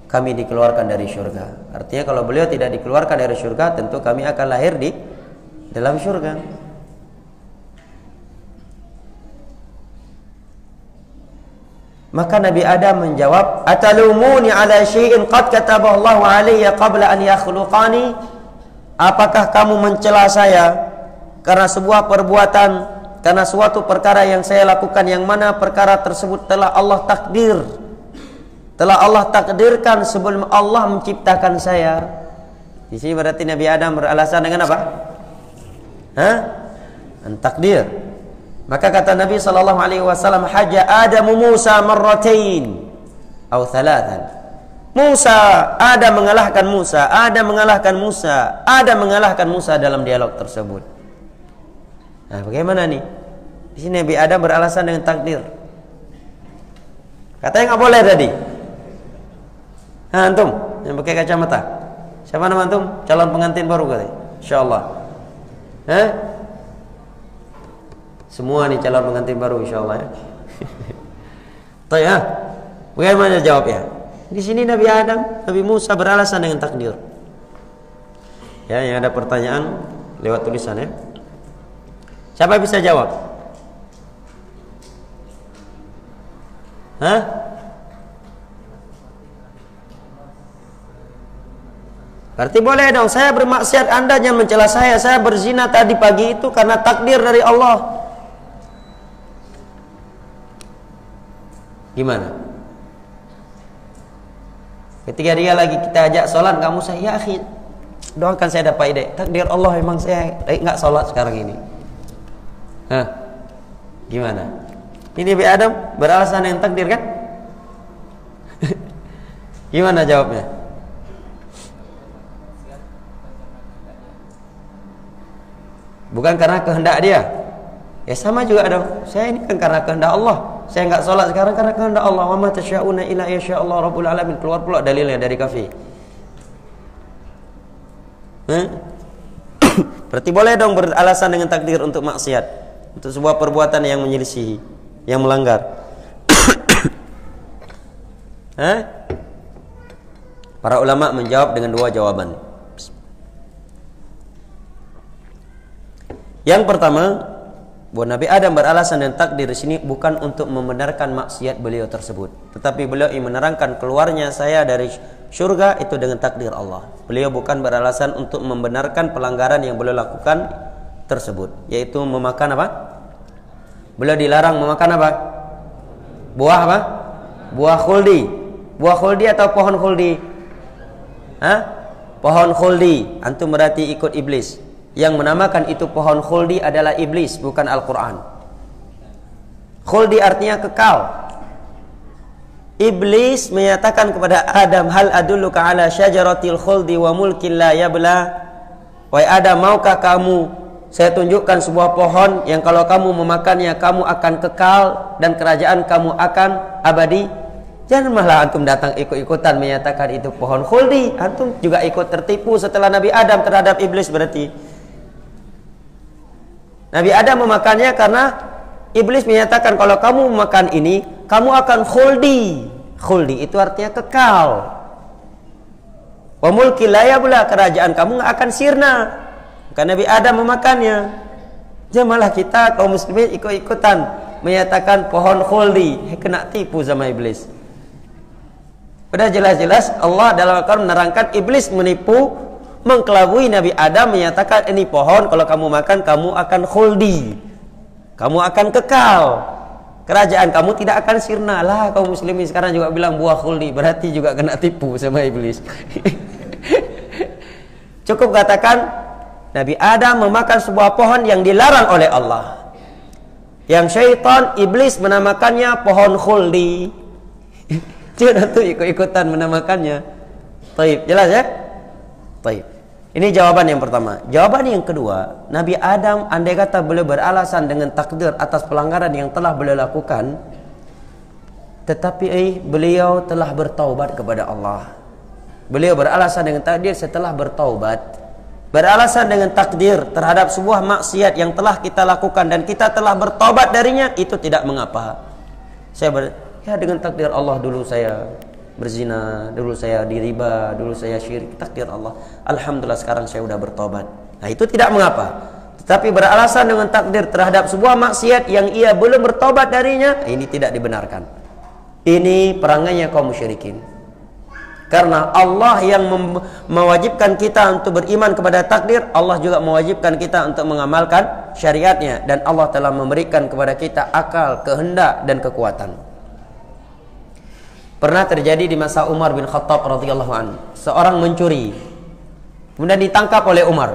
Speaker 1: kami dikeluarkan dari syurga. Artinya kalau beliau tidak dikeluarkan dari syurga, tentu kami akan lahir di dalam syurga. Maka Nabi Adam menjawab, atalumuni ala syai'in qad katabahu Allahu alayya qabla an yakhluqani? Apakah kamu mencela saya karena sebuah perbuatan, karena suatu perkara yang saya lakukan, yang mana perkara tersebut telah Allah takdirkan sebelum Allah menciptakan saya? Di sini berarti Nabi Adam beralasan dengan apa? Takdir. Maka kata Nabi SAW, haja Adamu Musa marratain atau thalathan. Adam mengalahkan Musa dalam dialog tersebut. Nah, bagaimana nih? Di sini Nabi Adam beralasan dengan takdir. Katanya nggak boleh tadi. Nah, antum yang pakai kacamata, siapa nama antum? Calon pengantin baru katanya, insyaallah. Semua nih calon pengantin baru insyaallah ya. Tanya, bagaimana jawabnya? Di sini Nabi Musa beralasan dengan takdir. Ya, yang ada pertanyaan lewat tulisan ya. Siapa bisa jawab? Berarti boleh dong, saya bermaksiat, Anda jangan mencela saya berzina tadi pagi itu karena takdir dari Allah. Gimana? Ketika dia lagi kita ajak sholat, kamu saya, ya akhi, doakan saya dapat ide. Takdir Allah, memang saya nggak sholat sekarang ini. Gimana? Ini Nabi Adam beralasan yang takdir kan? Gimana jawabnya? Bukan karena kehendak dia. Ya sama juga dong. Saya ini kan karena kehendak Allah. Saya nggak sholat sekarang karena kehendak Allah. Wa ma tasya'una illa yasha'allahu rabbul alamin. Keluar pula dalilnya dari kafi. Berarti boleh dong beralasan dengan takdir untuk maksiat, untuk sebuah perbuatan yang menyelisihi, yang melanggar. Para ulama menjawab dengan dua jawaban. Yang pertama, bahwa Nabi Adam beralasan dan takdir di sini bukan untuk membenarkan maksiat beliau tersebut, tetapi beliau ingin menerangkan keluarnya saya dari syurga itu dengan takdir Allah. Beliau bukan beralasan untuk membenarkan pelanggaran yang beliau lakukan tersebut, yaitu memakan apa? Beliau dilarang memakan apa? Buah apa? Buah khuldi. Buah khuldi atau pohon khuldi? Pohon khuldi. Antum berarti ikut iblis. Yang menamakan itu pohon khuldi adalah iblis, bukan Al-Quran. Khuldi artinya kekal. Iblis menyatakan kepada Adam, hal adulluka ala syajaratil khuldi wa mulkin la yabla. Wahai Adam, maukah kamu saya tunjukkan sebuah pohon yang kalau kamu memakannya kamu akan kekal dan kerajaan kamu akan abadi? Jangan malah antum datang ikut-ikutan menyatakan itu pohon khuldi. Antum juga ikut tertipu setelah Nabi Adam terhadap iblis berarti. Nabi Adam memakannya karena iblis menyatakan kalau kamu makan ini, kamu akan khuldi. Khuldi itu artinya kekal. Wa mulki la yabla, kerajaan kamu nggak akan sirna. Maka Nabi Adam memakannya. Jangan malah kita kaum muslimin ikut-ikutan menyatakan pohon khuldi, kena tipu sama iblis. Udah jelas-jelas Allah dalam Al-Quran menerangkan iblis menipu, mengkelabui Nabi Adam, menyatakan ini pohon kalau kamu makan kamu akan khuldi, kamu akan kekal, kerajaan kamu tidak akan sirna. Lah kaum muslimin sekarang juga bilang buah khuldi, berarti juga kena tipu sama iblis. Cukup katakan Nabi Adam memakan sebuah pohon yang dilarang oleh Allah, yang syaitan iblis menamakannya pohon khuldi. Jangan tuh ikut-ikutan menamakannya. Taib, jelas ya? Taib. Ini jawaban yang pertama. Jawaban yang kedua, Nabi Adam andai kata beliau beralasan dengan takdir atas pelanggaran yang telah beliau lakukan, tetapi beliau telah bertaubat kepada Allah. Beliau beralasan dengan takdir setelah bertaubat, beralasan dengan takdir terhadap sebuah maksiat yang telah kita lakukan dan kita telah bertaubat darinya, itu tidak mengapa. Ya dengan takdir Allah, dulu saya berzina, dulu saya diriba, dulu saya syirik, takdir Allah. Alhamdulillah sekarang saya sudah bertobat. Nah itu tidak mengapa. Tetapi beralasan dengan takdir terhadap sebuah maksiat yang ia belum bertobat darinya, ini tidak dibenarkan. Ini perangainya kaum musyrikin. Karena Allah yang mewajibkan kita untuk beriman kepada takdir, Allah juga mewajibkan kita untuk mengamalkan syariatnya. Dan Allah telah memberikan kepada kita akal, kehendak, dan kekuatan. Pernah terjadi di masa Umar bin Khattab radhiyallahu anhu, seorang mencuri, kemudian ditangkap oleh Umar.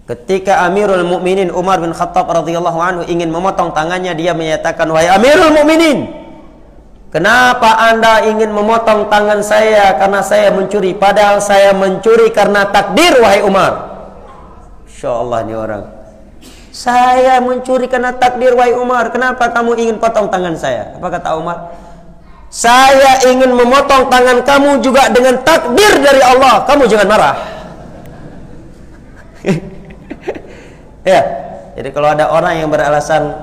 Speaker 1: Ketika Amirul Mukminin Umar bin Khattab radhiyallahu anhu ingin memotong tangannya, dia menyatakan, "Wahai Amirul Mukminin, kenapa Anda ingin memotong tangan saya karena saya mencuri? Padahal saya mencuri karena takdir, wahai Umar." Insya Allah ini orang. Saya mencuri karena takdir, wahai Umar. Kenapa kamu ingin potong tangan saya? Apa kata Umar? Saya ingin memotong tangan kamu juga dengan takdir dari Allah. Kamu jangan marah. Ya, jadi kalau ada orang yang beralasan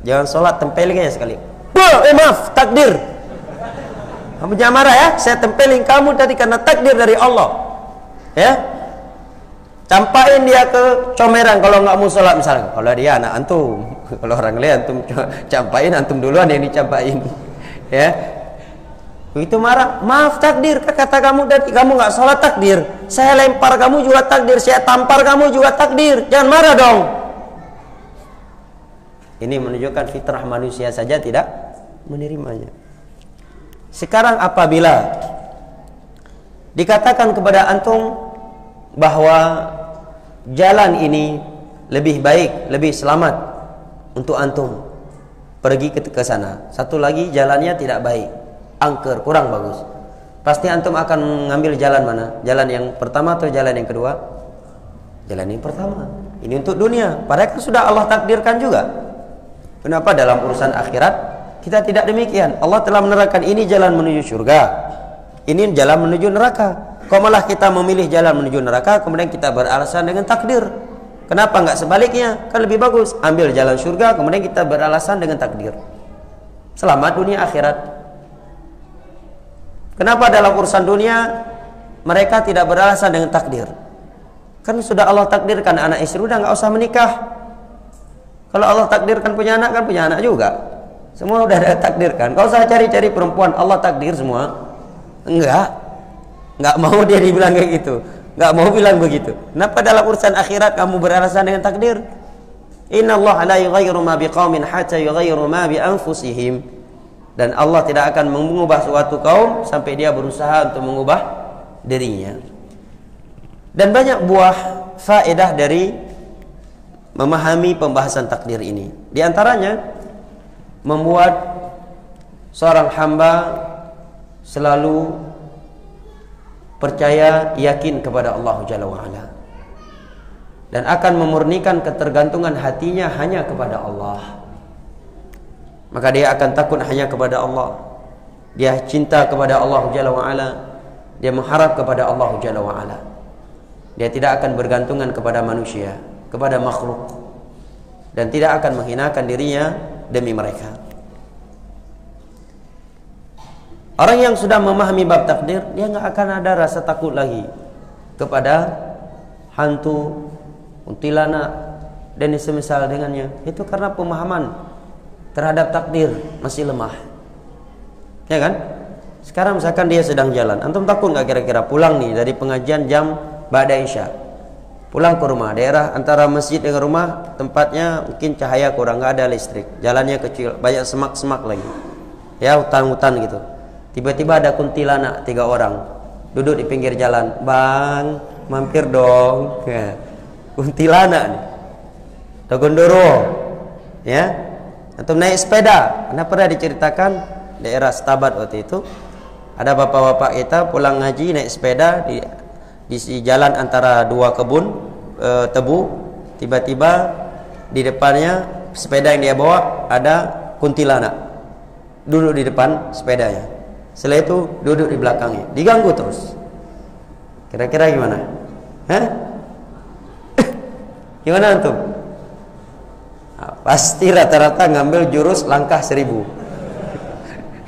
Speaker 1: jangan sholat, tempelin aja sekali. Maaf, takdir. Kamu jangan marah ya, saya tempelin kamu tadi karena takdir dari Allah. Ya, campain dia ke comeran kalau nggak mau sholat misalnya. Kalau dia anak antum, kalau orang lain antum campain, antum duluan yang dicampain. Ya, begitu marah, maaf takdir, kata kamu tadi kamu nggak sholat takdir. Saya lempar kamu juga takdir, saya tampar kamu juga takdir. Jangan marah dong. Ini menunjukkan fitrah manusia saja tidak menerimanya. Sekarang apabila dikatakan kepada antum bahwa jalan ini lebih baik, lebih selamat untuk antum pergi ke sana, satu lagi jalannya tidak baik, angker, kurang bagus, pasti antum akan mengambil jalan mana? Jalan yang pertama atau jalan yang kedua? Jalan yang pertama. Ini untuk dunia, padahal sudah Allah takdirkan juga. Kenapa dalam urusan akhirat kita tidak demikian? Allah telah menerangkan ini jalan menuju surga, ini jalan menuju neraka. Kok malah kita memilih jalan menuju neraka, kemudian kita beralasan dengan takdir? Kenapa nggak sebaliknya? Kan lebih bagus ambil jalan surga, kemudian kita beralasan dengan takdir. Selamat dunia akhirat. Kenapa dalam urusan dunia mereka tidak beralasan dengan takdir? Kan sudah Allah takdirkan anak istri, udah nggak usah menikah. Kalau Allah takdirkan punya anak, kan punya anak juga. Semua udah ada takdirkan. Kau usah cari-cari perempuan, Allah takdir semua. Enggak mau dia dibilang kayak gitu. Enggak mau bilang begitu. Kenapa dalam urusan akhirat kamu beralasan dengan takdir? Innallaha la yughayyiru ma biqaumin hatta yughayyiru ma bi anfusihim. Dan Allah tidak akan mengubah suatu kaum sampai dia berusaha untuk mengubah dirinya. Dan banyak buah faedah dari memahami pembahasan takdir ini. Di antaranya membuat seorang hamba selalu percaya, yakin kepada Allah Jalla wa'ala, dan akan memurnikan ketergantungan hatinya hanya kepada Allah. Maka dia akan takut hanya kepada Allah. Dia cinta kepada Allah Jalla wa'ala. Dia mengharap kepada Allah Jalla wa'ala. Dia tidak akan bergantungan kepada manusia, kepada makhluk, dan tidak akan menghinakan dirinya demi mereka. Orang yang sudah memahami bab takdir, dia nggak akan ada rasa takut lagi kepada hantu, kuntilanak, dan semisal dengannya. Itu karena pemahaman terhadap takdir masih lemah. Ya kan? Sekarang misalkan dia sedang jalan, antum takut nggak kira-kira pulang nih dari pengajian jam ba'da isya, pulang ke rumah, daerah antara masjid dengan rumah tempatnya mungkin cahaya kurang, nggak ada listrik, jalannya kecil, banyak semak-semak lagi, ya hutan-hutan gitu. Tiba-tiba ada kuntilanak 3 orang duduk di pinggir jalan. Bang, mampir dong. Ya. Kuntilanak nih, Togondoro, ya. Atau naik sepeda. Karena pernah diceritakan daerah Setabat waktu itu, ada bapak-bapak kita pulang ngaji naik sepeda di jalan antara 2 kebun tebu. Tiba-tiba di depannya sepeda yang dia bawa ada kuntilanak duduk di depan sepedanya. Setelah itu duduk di belakangnya, diganggu terus. Kira-kira gimana? Hah? Gimana antum? Nah, pasti rata-rata ngambil jurus langkah 1000.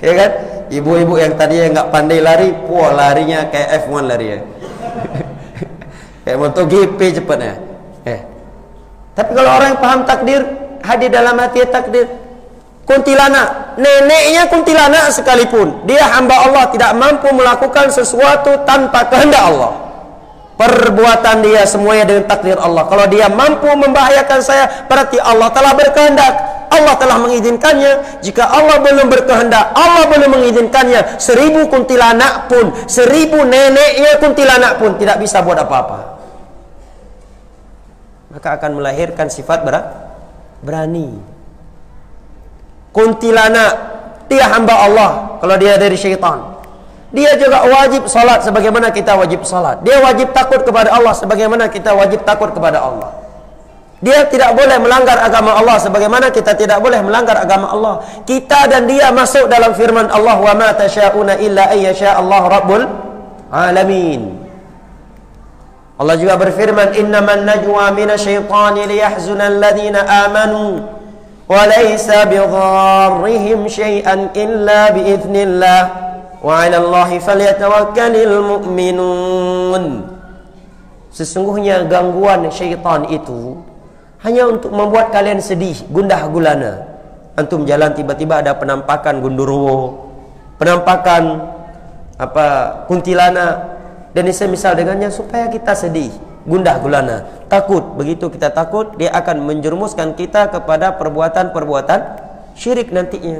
Speaker 1: Ya kan? Ibu-ibu yang tadinya nggak pandai lari, wah larinya kayak F1 lari ya. Kayak MotoGP cepatnya. Tapi kalau orang yang paham takdir, hadir dalam hati takdir. Kuntilanak, neneknya kuntilanak sekalipun, dia hamba Allah, tidak mampu melakukan sesuatu tanpa kehendak Allah. Perbuatan dia semuanya dengan takdir Allah. Kalau dia mampu membahayakan saya, berarti Allah telah berkehendak, Allah telah mengizinkannya. Jika Allah belum berkehendak, Allah belum mengizinkannya, 1000 kuntilanak pun, 1000 neneknya kuntilanak pun tidak bisa buat apa-apa. Maka akan melahirkan sifat berani. Kuntilanak, dia hamba Allah. Kalau dia dari syaitan, dia juga wajib salat sebagaimana kita wajib salat. Dia wajib takut kepada Allah sebagaimana kita wajib takut kepada Allah. Dia tidak boleh melanggar agama Allah sebagaimana kita tidak boleh melanggar agama Allah. Kita dan dia masuk dalam firman Allah, wa ma tasyauna illa ayyasha Allah rabbul alamin. Allah juga berfirman, innaman najwa minasyaitani liyahzuna alladhina amanu wa laysa bidharrihim syai'an illa biiznillah wa 'ala Allahi falyatawakkalul mu'minun. Sesungguhnya gangguan syaitan itu hanya untuk membuat kalian sedih, gundah gulana. Antum jalan tiba-tiba ada penampakan gundurwo, penampakan kuntilanak dan semisal dengannya, supaya kita sedih, gundah gulana, takut. Begitu kita takut, dia akan menjerumuskan kita kepada perbuatan-perbuatan syirik nantinya,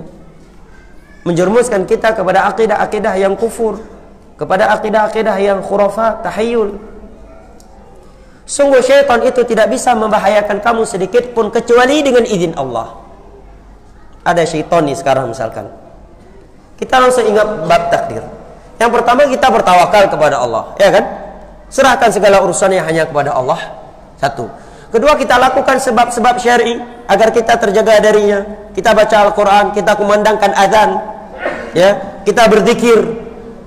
Speaker 1: menjerumuskan kita kepada akidah-akidah yang kufur, kepada akidah-akidah yang khurafat, tahayyul. Sungguh syaitan itu tidak bisa membahayakan kamu sedikit pun kecuali dengan izin Allah. Ada syaitan nih sekarang misalkan, kita langsung ingat bab takdir. Yang pertama, kita bertawakal kepada Allah, ya kan? Serahkan segala urusannya hanya kepada Allah. Satu. Kedua, kita lakukan sebab-sebab syar'i agar kita terjaga darinya. Kita baca Al-Quran, kita kumandangkan azan, ya, kita berzikir.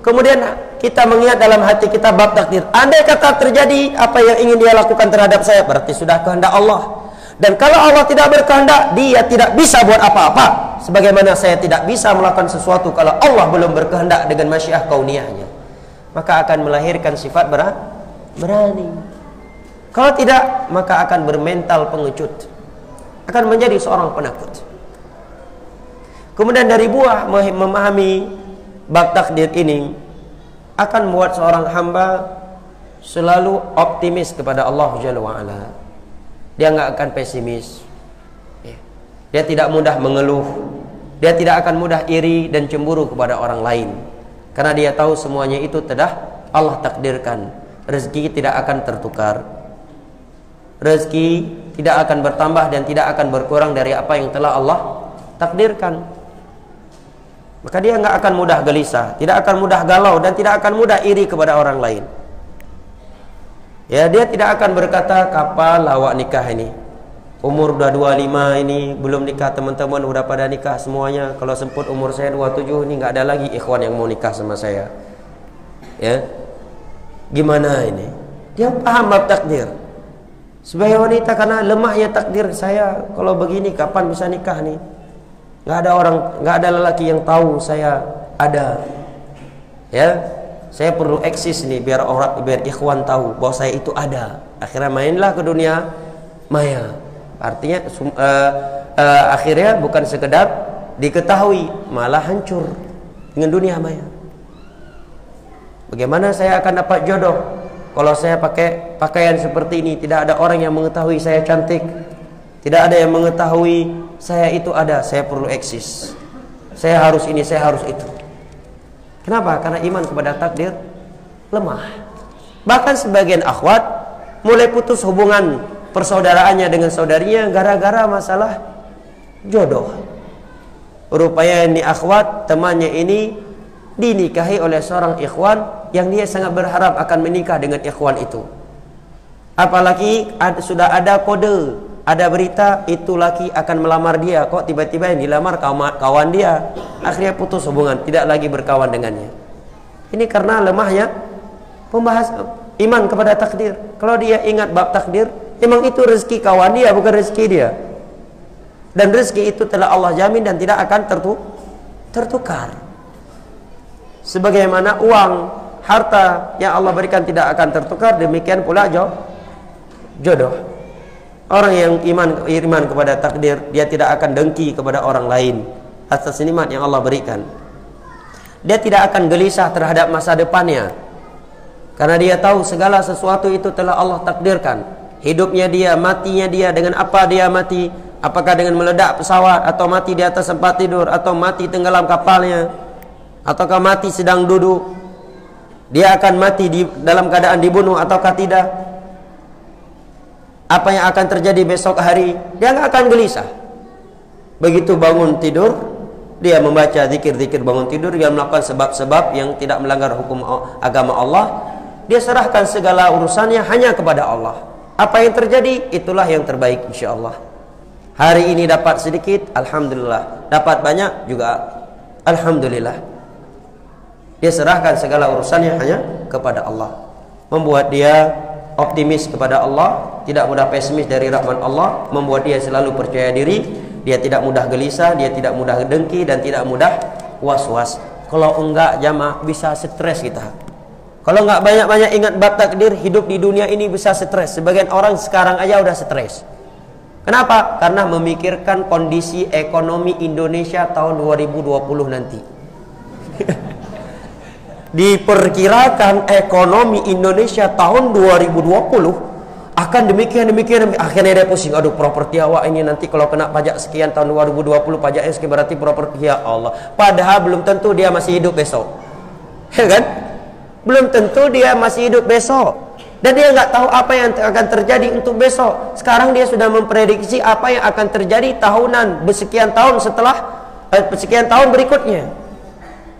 Speaker 1: Kemudian kita mengingat dalam hati kita bab takdir. Andai kata terjadi apa yang ingin dia lakukan terhadap saya, berarti sudah kehendak Allah. Dan kalau Allah tidak berkehendak, dia tidak bisa buat apa-apa. Sebagaimana saya tidak bisa melakukan sesuatu kalau Allah belum berkehendak dengan masyiah kauniyahnya. Maka akan melahirkan sifat berani. Kalau tidak, maka akan bermental pengecut, akan menjadi seorang penakut. Kemudian dari buah memahami bab takdir ini akan membuat seorang hamba selalu optimis kepada Allah Jalla wa'ala. Dia nggak akan pesimis. Dia tidak mudah mengeluh. Dia tidak akan mudah iri dan cemburu kepada orang lain, karena dia tahu semuanya itu telah Allah takdirkan. Rezeki tidak akan tertukar, rezeki tidak akan bertambah dan tidak akan berkurang dari apa yang telah Allah takdirkan. Maka dia nggak akan mudah gelisah, tidak akan mudah galau, dan tidak akan mudah iri kepada orang lain. Ya, dia tidak akan berkata, kapan awak nikah ini? Umur udah 25 ini belum nikah, teman-teman udah pada nikah semuanya. Kalau sempat umur saya 27 ini nggak ada lagi ikhwan yang mau nikah sama saya. Ya, gimana ini? Dia paham bab takdir. Sebagai wanita, karena lemahnya takdir saya, kalau begini kapan bisa nikah nih? Nggak ada lelaki yang tahu saya ada. Ya, saya perlu eksis nih biar ikhwan tahu bahwa saya itu ada. Akhirnya mainlah ke dunia maya. Artinya akhirnya bukan sekedar diketahui, malah hancur dengan dunia maya. Bagaimana saya akan dapat jodoh kalau saya pakai pakaian seperti ini? Tidak ada orang yang mengetahui saya cantik, tidak ada yang mengetahui saya itu ada. Saya perlu eksis, saya harus ini, saya harus itu. Kenapa? Karena iman kepada takdir lemah. Bahkan sebagian akhwat mulai putus hubungan persaudaraannya dengan saudarinya gara-gara masalah jodoh. Rupanya ini akhwat, temannya ini dinikahi oleh seorang ikhwan yang dia sangat berharap akan menikah dengan ikhwan itu. Apalagi sudah ada kode, ada berita itu laki akan melamar dia, kok tiba-tiba yang dilamar kawan dia. Akhirnya putus hubungan, tidak lagi berkawan dengannya. Ini karena lemahnya pembahas iman kepada takdir. Kalau dia ingat bab takdir, memang itu rezeki kawan dia, bukan rezeki dia. Dan rezeki itu telah Allah jamin dan tidak akan tertukar. Sebagaimana uang, harta yang Allah berikan tidak akan tertukar, demikian pula jodoh. Orang yang iman kepada takdir, dia tidak akan dengki kepada orang lain atas nikmat yang Allah berikan. Dia tidak akan gelisah terhadap masa depannya, karena dia tahu segala sesuatu itu telah Allah takdirkan. Hidupnya dia, matinya dia, dengan apa dia mati, apakah dengan meledak pesawat, atau mati di atas tempat tidur, atau mati tenggelam kapalnya, ataukah mati sedang duduk. Dia akan mati dalam keadaan dibunuh ataukah tidak. Apa yang akan terjadi besok hari, dia nggak akan gelisah. Begitu bangun tidur, dia membaca zikir-zikir bangun tidur, dia melakukan sebab-sebab yang tidak melanggar hukum agama Allah. Dia serahkan segala urusannya hanya kepada Allah. Apa yang terjadi, itulah yang terbaik insyaallah. Hari ini dapat sedikit, alhamdulillah. Dapat banyak juga, alhamdulillah. Dia serahkan segala urusannya hanya kepada Allah. Membuat dia optimis kepada Allah, tidak mudah pesimis dari rahmat Allah, membuat dia selalu percaya diri, dia tidak mudah gelisah, dia tidak mudah dengki, dan tidak mudah was-was. Kalau enggak jamaah, bisa stres kita. Kalau enggak banyak-banyak ingat bab takdir, hidup di dunia ini bisa stres. Sebagian orang sekarang aja udah stres. Kenapa? Karena memikirkan kondisi ekonomi Indonesia tahun 2020 nanti. Diperkirakan ekonomi Indonesia tahun 2020 akan demikian. Akhirnya dia pusing, aduh properti awak ini nanti kalau kena pajak sekian tahun 2020, pajaknya sekian, berarti properti, ya Allah. Padahal belum tentu dia masih hidup besok, ya kan? Belum tentu dia masih hidup besok, dan dia nggak tahu apa yang akan terjadi untuk besok. Sekarang dia sudah memprediksi apa yang akan terjadi tahunan, sekian tahun setelah sekian tahun berikutnya.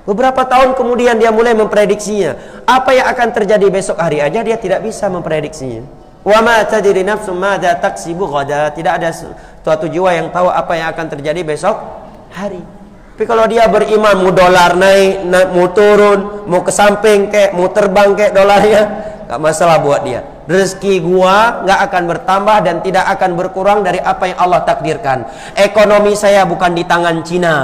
Speaker 1: Beberapa tahun kemudian dia mulai memprediksinya. Apa yang akan terjadi besok hari aja dia tidak bisa memprediksinya. Wa ma tadri nafsum madza taksibu ghada. Tidak ada suatu jiwa yang tahu apa yang akan terjadi besok hari. Tapi kalau dia beriman, mau dolar naik, mau turun, mau ke samping kek, mau terbang kek dolarnya, enggak masalah buat dia. Rezeki gua enggak akan bertambah dan tidak akan berkurang dari apa yang Allah takdirkan. Ekonomi saya bukan di tangan Cina.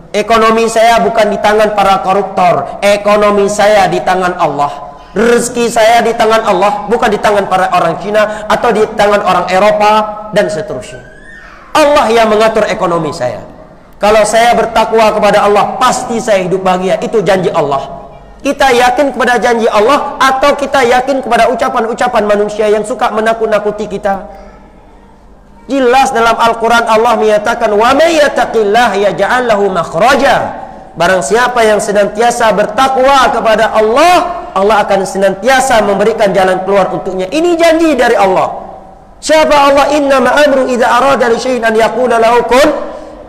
Speaker 1: Ekonomi saya bukan di tangan para koruptor. Ekonomi saya di tangan Allah. Rezeki saya di tangan Allah, bukan di tangan para orang Cina atau di tangan orang Eropa dan seterusnya. Allah yang mengatur ekonomi saya. Kalau saya bertakwa kepada Allah, pasti saya hidup bahagia. Itu janji Allah. Kita yakin kepada janji Allah atau kita yakin kepada ucapan-ucapan manusia yang suka menakut-nakuti kita? Jelas dalam Al-Quran Allah menyatakan, wa may yattaqillah yaj'al lahu makhraja. Barang siapa yang senantiasa bertakwa kepada Allah, Allah akan senantiasa memberikan jalan keluar untuknya. Ini janji dari Allah. Siapa Allah? Innama amru idza arada li syai'in an yaqula lahu kun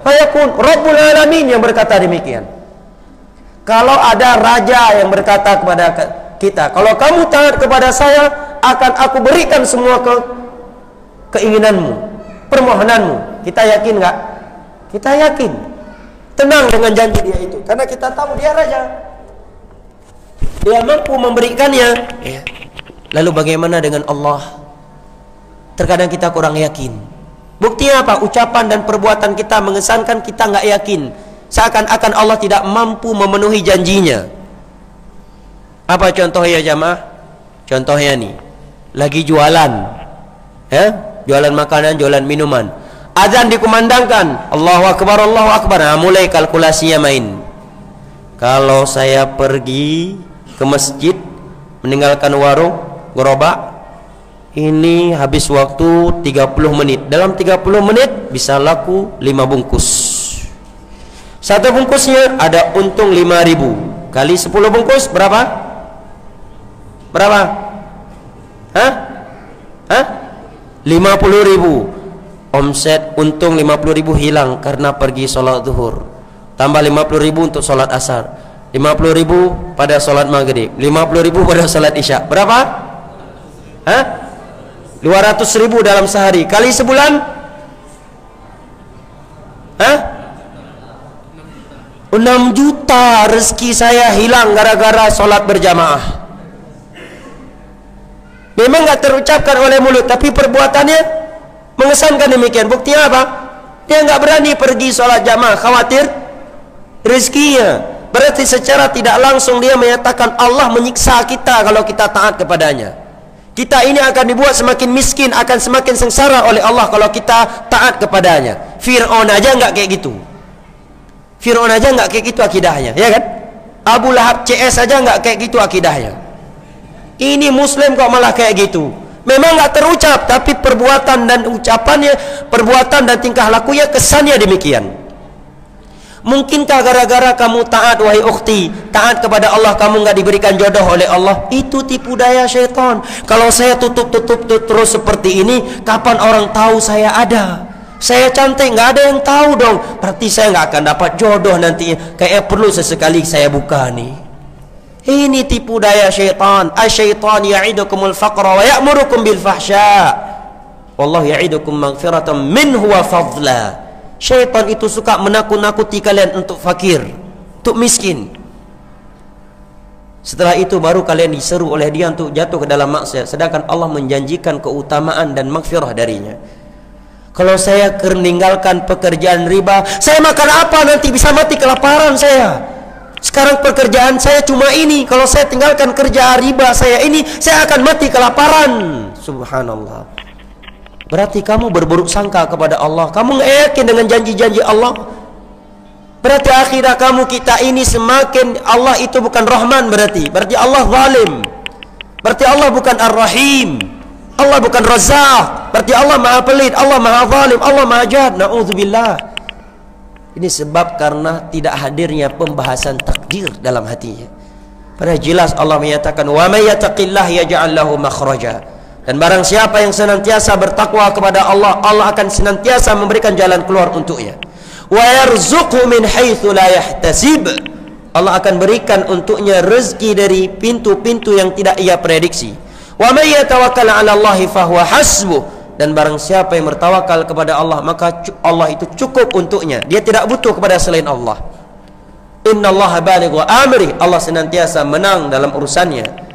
Speaker 1: fayakun. Rabbul alamin yang berkata demikian. Kalau ada raja yang berkata kepada kita, kalau kamu taat kepada saya, akan aku berikan semua keinginanmu, permohonanmu. Kita yakin nggak? Kita yakin, tenang dengan janji dia itu, karena kita tahu dia raja, dia mampu memberikannya. Ya. Lalu bagaimana dengan Allah? Terkadang kita kurang yakin. Buktinya apa? Ucapan dan perbuatan kita mengesankan kita nggak yakin, seakan-akan Allah tidak mampu memenuhi janjinya. Apa contohnya jamaah? Contohnya nih, lagi jualan, ya? Jualan makanan, jualan minuman. Azan dikumandangkan, Allahu Akbar, Allahu Akbar. Nah, mulai kalkulasinya main. Kalau saya pergi ke masjid, meninggalkan warung, gerobak, ini habis waktu 30 menit. Dalam 30 menit bisa laku 5 bungkus. Satu bungkusnya ada untung 5.000. Kali 10 bungkus berapa? Berapa? Hah? 50.000. Omset untung 50.000 hilang karena pergi sholat zuhur. Tambah 50.000 untuk sholat asar, 50.000 pada sholat maghrib, 50.000 pada sholat isya. Berapa? 200.000 dalam sehari. Kali sebulan? 6 juta rezeki saya hilang gara-gara sholat berjamaah. Memang nggak terucapkan oleh mulut, tapi perbuatannya mengesankan demikian. Buktinya apa? Dia nggak berani pergi sholat jamaah, khawatir rezekinya. Berarti secara tidak langsung dia menyatakan Allah menyiksa kita kalau kita taat kepadanya. Kita ini akan dibuat semakin miskin, akan semakin sengsara oleh Allah kalau kita taat kepadanya. Fir'aun aja enggak kayak gitu. Fir'aun aja enggak kayak gitu akidahnya, ya kan? Abu Lahab CS aja enggak kayak gitu akidahnya. Ini Muslim kok malah kayak gitu. Memang enggak terucap, tapi perbuatan dan ucapannya, perbuatan dan tingkah lakunya kesannya demikian. Mungkinkah gara-gara kamu taat, wahai ukhti, taat kepada Allah, kamu enggak diberikan jodoh oleh Allah? Itu tipu daya syaitan. Kalau saya tutup terus seperti ini, kapan orang tahu saya ada? Saya cantik, enggak ada yang tahu dong. Berarti saya enggak akan dapat jodoh nanti. Kayak perlu sesekali saya buka nih. Ini tipu daya syaitan. Asyaitan ya'idukumul faqra wa ya'murukum bil fahsya. Wallahu ya'idukum maghfiratan minhu wa fadla. Syaitan itu suka menakut-nakuti kalian untuk fakir, untuk miskin. Setelah itu baru kalian diseru oleh dia untuk jatuh ke dalam maksiat, sedangkan Allah menjanjikan keutamaan dan maghfirah darinya. Kalau saya meninggalkan pekerjaan riba, saya makan apa nanti? Bisa mati kelaparan saya. Sekarang pekerjaan saya cuma ini. Kalau saya tinggalkan kerja riba saya ini, saya akan mati kelaparan. Subhanallah. Berarti kamu berburuk sangka kepada Allah. Kamu nggak yakin dengan janji-janji Allah. Berarti akhirat kamu kita ini semakin Allah itu bukan Rahman berarti. Berarti Allah zalim. Berarti Allah bukan Ar-Rahim. Allah bukan Razzaq. Berarti Allah maha pelit. Allah maha zalim. Allah maha jahat. Na'udzubillah. Ini sebab karena tidak hadirnya pembahasan takdir dalam hatinya. Padahal jelas Allah menyatakan, wa may yattaqillah yaj'al lahu makhraja. Dan barang siapa yang senantiasa bertakwa kepada Allah, Allah akan senantiasa memberikan jalan keluar untuknya. Wa yarzuqhu min haitsu la yahtasib. Allah akan berikan untuknya rezeki dari pintu-pintu yang tidak ia prediksi. Wa may yatawakkal 'ala Allahi fahuwa hasbuh. Dan barang siapa yang bertawakal kepada Allah, maka Allah itu cukup untuknya. Dia tidak butuh kepada selain Allah. Innallaha balighu amri. Allah senantiasa menang dalam urusannya.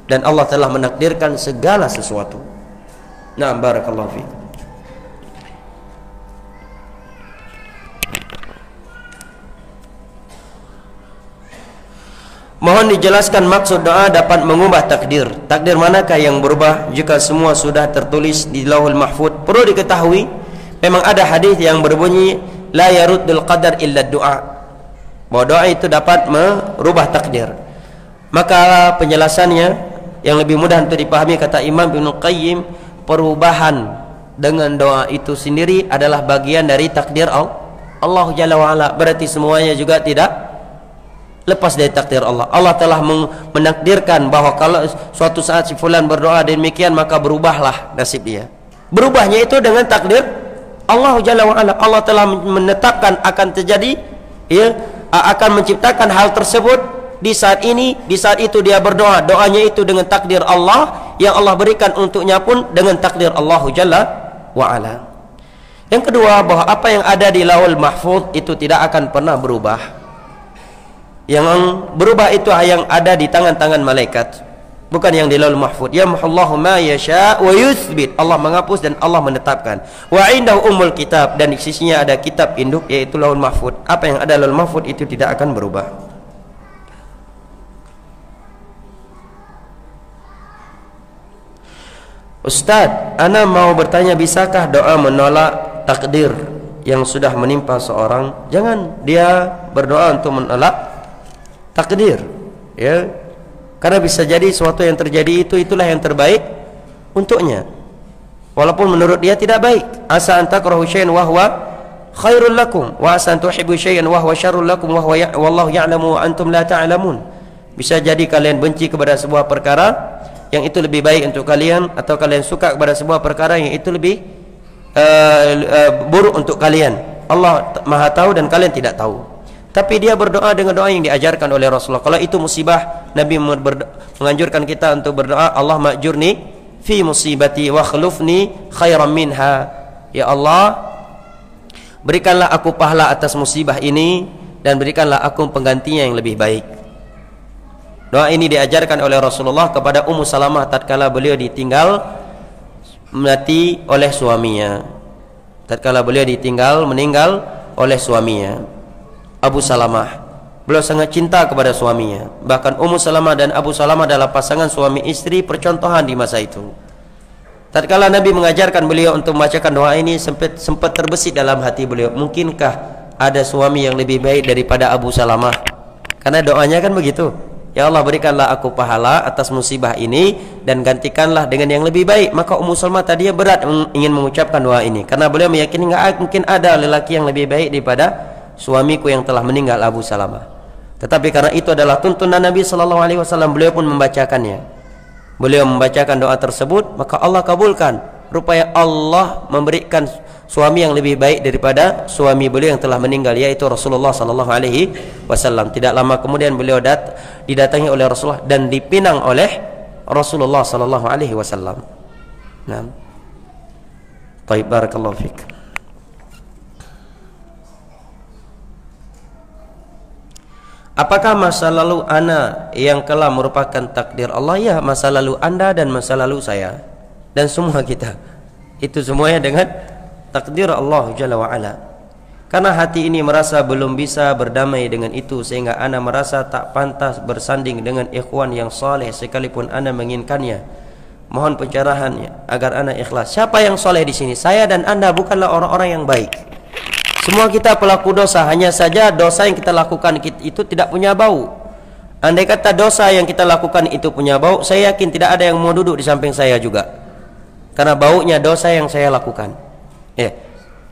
Speaker 1: Dan Allah telah menakdirkan segala sesuatu. Nah, barakallahu fiik. Mohon dijelaskan maksud doa dapat mengubah takdir. Takdir manakah yang berubah jika semua sudah tertulis di Lauhul Mahfuz? Perlu diketahui, memang ada hadis yang berbunyi la yaruddul qadar illa du'a. Bahwa doa itu dapat merubah takdir. Maka penjelasannya yang lebih mudah untuk dipahami, kata Imam Ibnu Qayyim, perubahan dengan doa itu sendiri adalah bagian dari takdir Allah Jalla wa'ala. Berarti semuanya juga tidak lepas dari takdir Allah. Allah telah menakdirkan bahwa kalau suatu saat si fulan berdoa demikian, maka berubahlah nasib dia. Berubahnya itu dengan takdir Allah Jalla wa'ala. Allah telah menetapkan akan terjadi, ya, akan menciptakan hal tersebut di saat ini, di saat itu dia berdoa. Doanya itu dengan takdir Allah, yang Allah berikan untuknya pun dengan takdir Allah Jalla wa'ala. Yang kedua, bahwa apa yang ada di Lauhul Mahfuz itu tidak akan pernah berubah. Yang berubah itu yang ada di tangan-tangan malaikat, bukan yang di Lauhul Mahfuz. Yamhullahu ma yasha wa yuthbit. Allah menghapus dan Allah menetapkan. Wa indahu ummul kitab. Dan di sisinya ada kitab induk, yaitu Lauhul Mahfuz. Apa yang ada Lauhul Mahfuz itu tidak akan berubah. Ustaz, ana mau bertanya, bisakah doa menolak takdir yang sudah menimpa seorang? Jangan dia berdoa untuk menolak takdir, ya. Karena bisa jadi sesuatu yang terjadi itulah yang terbaik untuknya. Walaupun menurut dia tidak baik. Asa an takrahu syai'an wa huwa khairul lakum wa asa an tuhibbu syai'an wa huwa syarrul lakum wa huwa wallahu ya'lamu wa antum la ta'lamun. Bisa jadi kalian benci kepada sebuah perkara yang itu lebih baik untuk kalian, atau kalian suka kepada sebuah perkara yang itu lebih buruk untuk kalian. Allah Maha tahu dan kalian tidak tahu. Tapi dia berdoa dengan doa yang diajarkan oleh Rasulullah. Kalau itu musibah, Nabi menganjurkan kita untuk berdoa, Allah ma'jurni fi musibati wa khlufni khairan minha. Ya Allah, berikanlah aku pahala atas musibah ini dan berikanlah aku penggantinya yang lebih baik. Doa ini diajarkan oleh Rasulullah kepada Ummu Salamah tatkala beliau ditinggal mati oleh suaminya. Tatkala beliau meninggal oleh suaminya, Abu Salamah. Beliau sangat cinta kepada suaminya. Bahkan Ummu Salamah dan Abu Salamah adalah pasangan suami istri percontohan di masa itu. Tatkala Nabi mengajarkan beliau untuk membacakan doa ini, sempat terbesit dalam hati beliau, mungkinkah ada suami yang lebih baik daripada Abu Salamah? Karena doanya kan begitu, ya Allah, berikanlah aku pahala atas musibah ini dan gantikanlah dengan yang lebih baik. Maka Ummu Salamah tadinya berat ingin mengucapkan doa ini, karena beliau meyakini nggak mungkin ada lelaki yang lebih baik daripada suamiku yang telah meninggal, Abu Salamah. Tetapi karena itu adalah tuntunan Nabi SAW, beliau pun membacakannya. Beliau membacakan doa tersebut, maka Allah kabulkan. Rupanya Allah memberikan suami yang lebih baik daripada suami beliau yang telah meninggal, yaitu Rasulullah SAW. Tidak lama kemudian beliau didatangi oleh Rasulullah dan dipinang oleh Rasulullah SAW. Nah, baik, barakallahu fiik. Apakah masa lalu ana yang kelam merupakan takdir Allah? Ya, masa lalu anda dan masa lalu saya dan semua kita, itu semuanya dengan takdir Allah Jalla wa'ala. Karena hati ini merasa belum bisa berdamai dengan itu, sehingga ana merasa tak pantas bersanding dengan ikhwan yang saleh sekalipun ana menginginkannya. Mohon pencerahannya agar ana ikhlas. Siapa yang saleh di sini? Saya dan anda bukanlah orang-orang yang baik. Semua kita pelaku dosa, hanya saja dosa yang kita lakukan itu tidak punya bau. Andai kata dosa yang kita lakukan itu punya bau, saya yakin tidak ada yang mau duduk di samping saya juga, karena baunya dosa yang saya lakukan. Ya,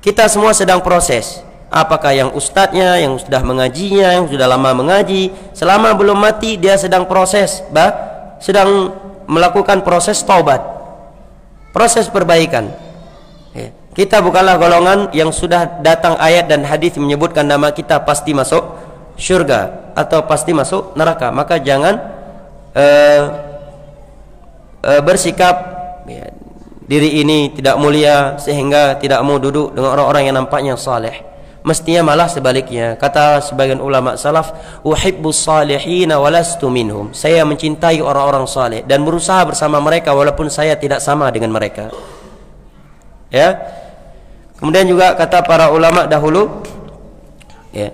Speaker 1: kita semua sedang proses. Apakah yang ustadznya, yang sudah mengajinya, yang sudah lama mengaji, selama belum mati dia sedang proses, sedang melakukan proses taubat, proses perbaikan. Ya. Kita bukanlah golongan yang sudah datang ayat dan hadis menyebutkan nama kita pasti masuk syurga atau pasti masuk neraka. Maka jangan bersikap ya, diri ini tidak mulia sehingga tidak mau duduk dengan orang-orang yang nampaknya saleh. Mestinya malah sebaliknya. Kata sebagian ulama salaf, uhibbus salihina walastu minhum. Saya mencintai orang-orang saleh dan berusaha bersama mereka walaupun saya tidak sama dengan mereka. Ya. Kemudian juga kata para ulama dahulu, ya,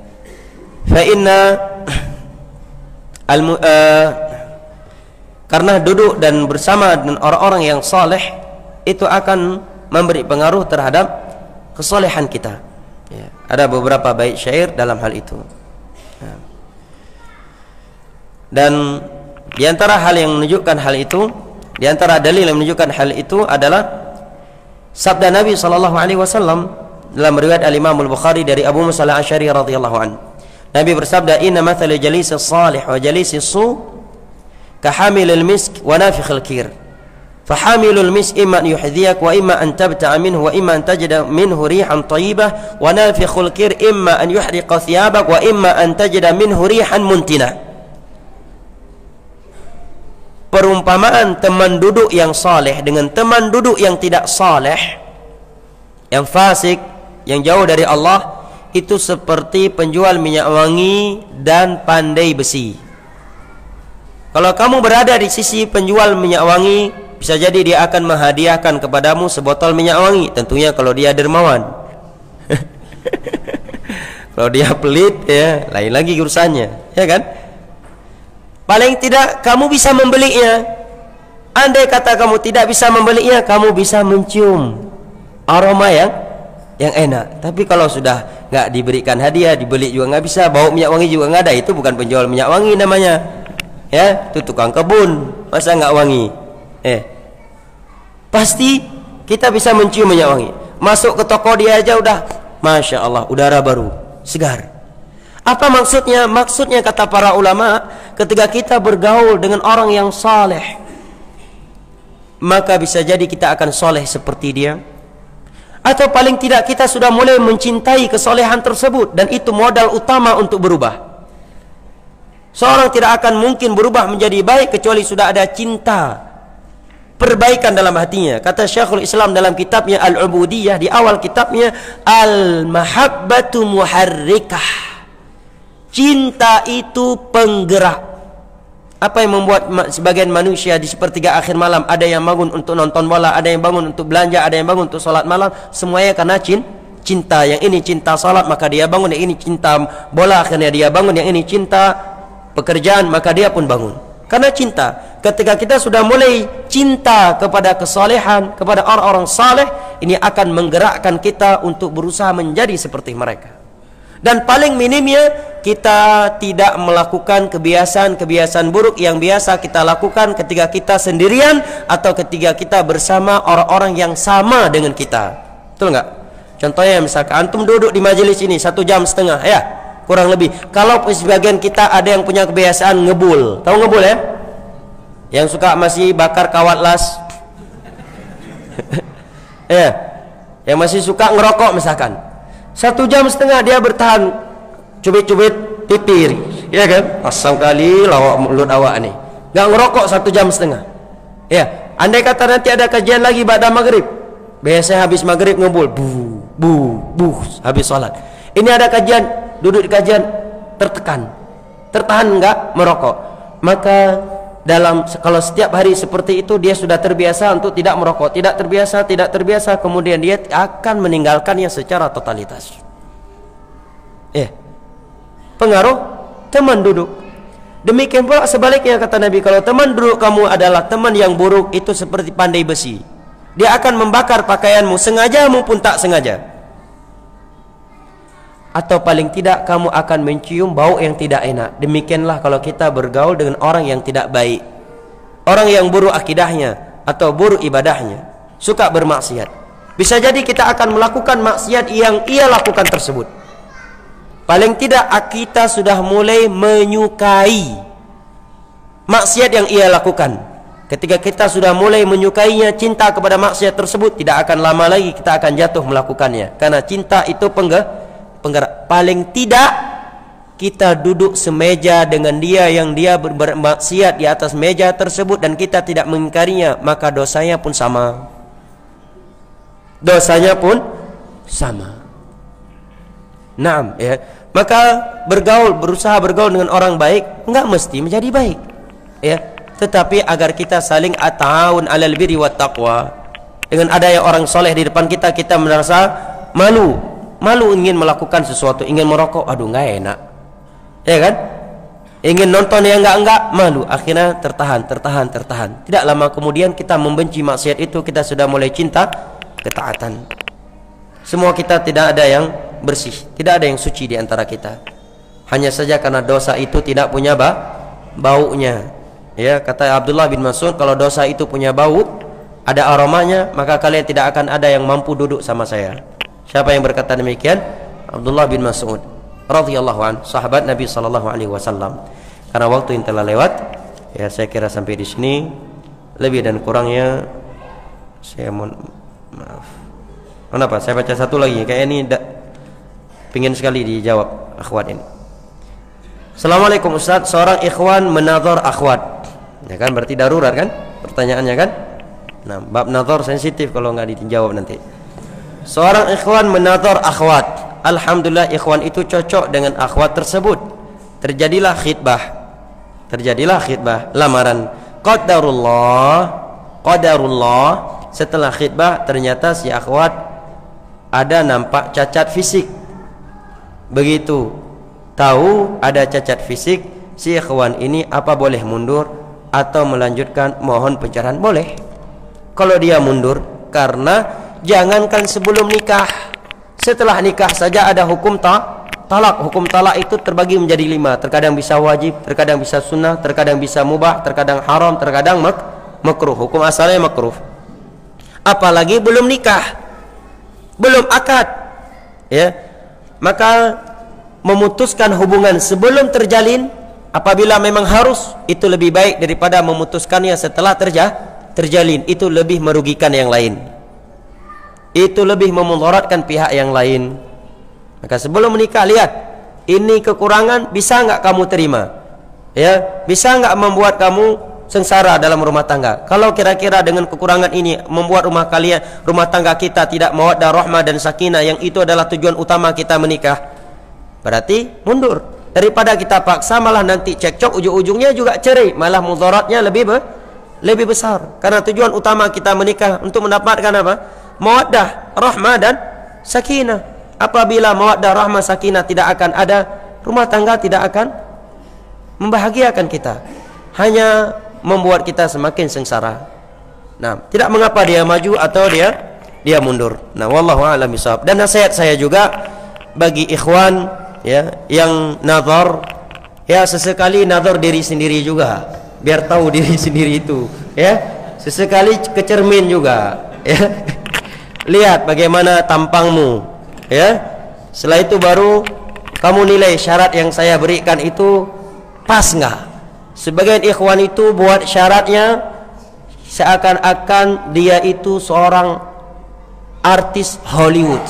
Speaker 1: fa inna karena duduk dan bersama dengan orang-orang yang saleh itu akan memberi pengaruh terhadap kesolehan kita. Ya, ada beberapa bait syair dalam hal itu. Ya. Dan di antara hal yang menunjukkan hal itu, di antara dalil yang menunjukkan hal itu adalah sabda Nabi SAW dalam riwayat Al-Imam Al-Bukhari dari Abu Musa Al-Asy'ari radhiyallahu anhu. Nabi bersabda, "Inna mathala jalisi salih wa jalisi su kahamilil misk wa nafikhil kir. Fahamilul misk imma an yuhdhiyak wa imma an tabta'a minhu wa imma an tajida minhu rihan thayyibah wa nafikhul kir imma an yuhriqa thiyabak wa imma an tajida minhu rihan muntina." Perumpamaan teman duduk yang saleh dengan teman duduk yang tidak saleh, yang fasik, yang jauh dari Allah, itu seperti penjual minyak wangi dan pandai besi. Kalau kamu berada di sisi penjual minyak wangi, bisa jadi dia akan menghadiahkan kepadamu sebotol minyak wangi, tentunya kalau dia dermawan. Kalau dia pelit, ya lain lagi urusannya, ya kan? Paling tidak kamu bisa membelinya. Andai kata kamu tidak bisa membelinya, kamu bisa mencium aroma yang enak. Tapi kalau sudah nggak diberikan hadiah, dibeli juga nggak bisa, bau minyak wangi juga nggak ada, itu bukan penjual minyak wangi namanya. Ya, itu tukang kebun, masa nggak wangi? Pasti kita bisa mencium minyak wangi. Masuk ke toko dia aja udah, masya Allah, udara baru, segar. Apa maksudnya? Maksudnya kata para ulama, ketika kita bergaul dengan orang yang saleh, maka bisa jadi kita akan soleh seperti dia, atau paling tidak kita sudah mulai mencintai kesolehan tersebut, dan itu modal utama untuk berubah. Seorang tidak akan mungkin berubah menjadi baik kecuali sudah ada cinta, perbaikan dalam hatinya. Kata Syekhul Islam dalam kitabnya Al-Ubudiyah, di awal kitabnya, Al-Mahabbatu Muharrikah. Cinta itu penggerak. Apa yang membuat sebagian manusia di sepertiga akhir malam ada yang bangun untuk nonton bola, ada yang bangun untuk belanja, ada yang bangun untuk sholat malam, semuanya karena
Speaker 2: cinta, yang ini cinta salat maka dia bangun, yang ini cinta bola akhirnya dia bangun, yang ini cinta pekerjaan maka dia pun bangun. Karena cinta. Ketika kita sudah mulai cinta kepada kesalehan, kepada orang-orang saleh, ini akan menggerakkan kita untuk berusaha menjadi seperti mereka. Dan paling minimnya kita tidak melakukan kebiasaan-kebiasaan buruk yang biasa kita lakukan ketika kita sendirian atau ketika kita bersama orang-orang yang sama dengan kita. Betul nggak? Contohnya misalkan antum duduk di majelis ini 1,5 jam ya, kurang lebih. Kalau sebagian kita ada yang punya kebiasaan ngebul, tahu ngebul ya? Yang suka masih bakar kawat las, ya, yang masih suka ngerokok misalkan, 1,5 jam dia bertahan cubit-cubit pipir, ya kan? Asam kali lawak mulut awak nih, nggak ngerokok 1,5 jam. Ya, andai kata nanti ada kajian lagi pada maghrib, biasanya habis maghrib ngebul, habis sholat. Ini ada kajian, duduk di kajian, tertahan nggak merokok. Maka kalau setiap hari seperti itu dia sudah terbiasa untuk tidak merokok, tidak terbiasa, kemudian dia akan meninggalkannya secara totalitas. Pengaruh teman duduk. Demikian pula sebaliknya kata Nabi, kalau teman duduk kamu adalah teman yang buruk, itu seperti pandai besi. Dia akan membakar pakaianmu sengaja maupun tak sengaja. Atau paling tidak kamu akan mencium bau yang tidak enak. Demikianlah kalau kita bergaul dengan orang yang tidak baik, orang yang buruk akidahnya atau buruk ibadahnya, suka bermaksiat. Bisa jadi kita akan melakukan maksiat yang ia lakukan tersebut. Paling tidak kita sudah mulai menyukai maksiat yang ia lakukan. Ketika kita sudah mulai menyukainya, cinta kepada maksiat tersebut, tidak akan lama lagi kita akan jatuh melakukannya. Karena cinta itu penggerak. Paling tidak kita duduk semeja dengan dia yang dia bermaksiat di atas meja tersebut dan kita tidak mengingkarinya, maka dosanya pun sama. Dosanya pun sama. Naam, ya. Maka berusaha bergaul dengan orang baik enggak mesti menjadi baik, ya. Tetapi agar kita saling at-ta'awun 'alal birri wat taqwa. Dengan adanya orang soleh di depan kita, kita merasa malu ingin melakukan sesuatu, ingin merokok, aduh nggak enak, ya kan? Ingin nonton yang enggak, malu. Akhirnya tertahan. Tidak lama kemudian kita membenci maksiat itu, kita sudah mulai cinta ketaatan. Semua kita tidak ada yang bersih, tidak ada yang suci di antara kita. Hanya saja karena dosa itu tidak punya baunya. Ya, kata Abdullah bin Mas'ud, kalau dosa itu punya bau, ada aromanya, maka kalian tidak akan ada yang mampu duduk sama saya. Siapa yang berkata demikian? Abdullah bin Mas'ud radhiyallahu anhu, sahabat Nabi sallallahu alaihi wasallam. Karena waktu yang telah lewat, ya saya kira sampai di sini. Lebih dan kurangnya saya mohon maaf. Kenapa? Saya baca satu lagi, kayak ini pingin sekali dijawab akhwat ini. Assalamualaikum Ustaz, seorang ikhwan menadhar akhwat. Ya kan, berarti darurat kan pertanyaannya kan? Nah, bab nadhar sensitif kalau nggak dijawab nanti. Seorang ikhwan menadhar akhwat. Alhamdulillah ikhwan itu cocok dengan akhwat tersebut. Terjadilah khitbah, lamaran. Qadarullah, setelah khitbah ternyata si akhwat ada nampak cacat fisik. Begitu tahu ada cacat fisik, si ikhwan ini apa boleh mundur atau melanjutkan mohon pencerahan? Boleh. Kalau dia mundur, karena jangankan sebelum nikah, setelah nikah saja ada hukum talak. Hukum talak itu terbagi menjadi 5. Terkadang bisa wajib, terkadang bisa sunnah, terkadang bisa mubah, terkadang haram, terkadang makruh. Hukum asalnya makruh. Apalagi belum nikah, belum akad, ya. Maka memutuskan hubungan sebelum terjalin, apabila memang harus, itu lebih baik daripada memutuskannya setelah terjalin. Itu lebih merugikan yang lain, itu lebih memudaratkan pihak yang lain. Maka sebelum menikah lihat, ini kekurangan bisa nggak kamu terima, ya, bisa nggak membuat kamu sengsara dalam rumah tangga. Kalau kira-kira dengan kekurangan ini membuat rumah tangga kita tidak mawaddah, rahmah dan sakinah, yang itu adalah tujuan utama kita menikah, berarti mundur. Daripada kita paksa malah nanti cekcok, ujung-ujungnya juga cerai, malah mudaratnya lebih besar. Karena tujuan utama kita menikah untuk mendapatkan apa? Mawaddah, rahmah dan sakinah. Apabila mawaddah, rahmah, sakinah tidak akan ada, rumah tangga tidak akan membahagiakan kita, hanya membuat kita semakin sengsara. Nah, tidak mengapa dia maju atau dia mundur. Nah, wallahu a'lam bishawab. Dan nasihat saya juga bagi ikhwan ya yang nazar, ya sesekali nazar diri sendiri juga, biar tahu diri sendiri itu, ya. Sesekali ke cermin juga, ya. Lihat bagaimana tampangmu, ya. Setelah itu baru kamu nilai syarat yang saya berikan itu pas nggak. Sebagian ikhwan itu buat syaratnya seakan-akan dia itu seorang artis Hollywood,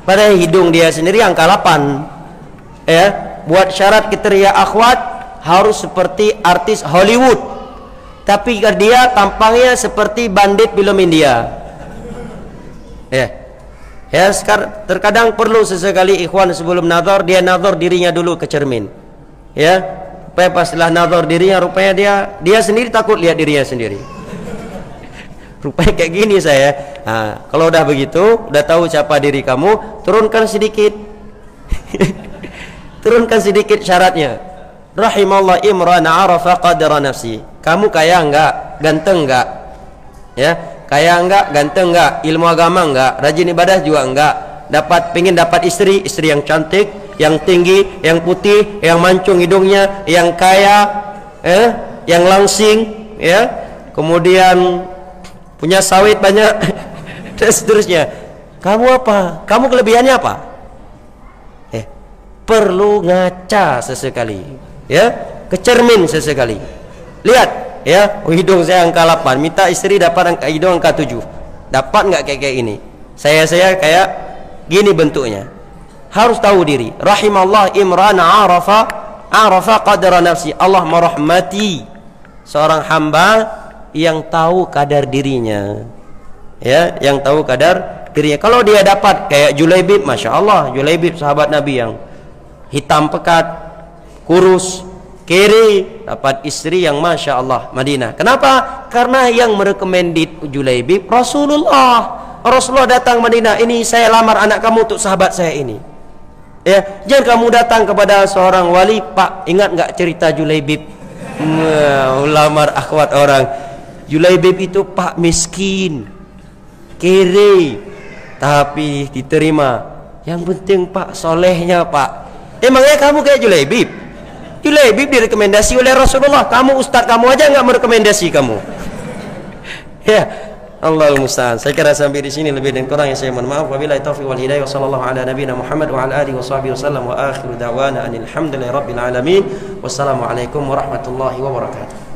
Speaker 2: padahal hidung dia sendiri angka 8, ya. Buat syarat kriteria akhwat harus seperti artis Hollywood, tapi dia tampangnya seperti bandit film India, ya. Ya, sekarang terkadang perlu sesekali ikhwan sebelum nazar dia nazar dirinya dulu ke cermin, ya. Supaya pas setelah nazar dirinya, rupanya dia sendiri takut lihat dirinya sendiri. Rupanya kayak gini saya. Nah, kalau udah begitu, udah tahu siapa diri kamu, turunkan sedikit. Turunkan sedikit syaratnya. Rahimallah imran arafa qadra nafsi. Kamu kaya enggak? Ganteng enggak? Ya, kaya enggak? Ganteng enggak? Ilmu agama enggak? Rajin ibadah juga enggak? Pengen dapat istri yang cantik, yang tinggi, yang putih, yang mancung hidungnya, yang kaya, yang langsing, ya. Kemudian punya sawit banyak dan seterusnya. Kamu apa? Kamu kelebihannya apa? Perlu ngaca sesekali, ya. Kecermin sesekali. Lihat, ya. Oh, hidung saya angka 8, minta istri dapat hidung angka 7. Dapat nggak kayak ini? Saya kayak gini bentuknya. Harus tahu diri. Rahimallah imran arafa qadra nafsi. Allah merahmati seorang hamba yang tahu kadar dirinya, ya, yang tahu kadar dirinya. Kalau dia dapat kayak Julaibib, masya Allah, Julaibib sahabat Nabi yang hitam pekat, kurus, kere, dapat istri yang masya Allah Madinah. Kenapa? Karena yang merekomendit Julaibib Rasulullah. Rasulullah datang Madinah, ini saya lamar anak kamu untuk sahabat saya ini, ya. Jangan kamu datang kepada seorang wali, Pak, ingat nggak cerita Julaibib? Lamar akhwat orang. Julaibib itu Pak miskin, kere, tapi diterima. Yang penting Pak solehnya, Pak. Emangnya kamu kayak Julaibib? Julaibib direkomendasi oleh Rasulullah. Kamu ustaz kamu aja nggak merekomendasi kamu. Ya, Allahul musta'an. Saya kira sampai di sini, lebih dan kurang yang saya mohon maaf. Wabillahi taufiq wal hidayah. Wassallallahu ala nabiyina Muhammad wa ala alihi washabihi wasallam wa akhiru da'wana alhamdulillahi rabbil alamin. Wassalamualaikum warahmatullahi wabarakatuh.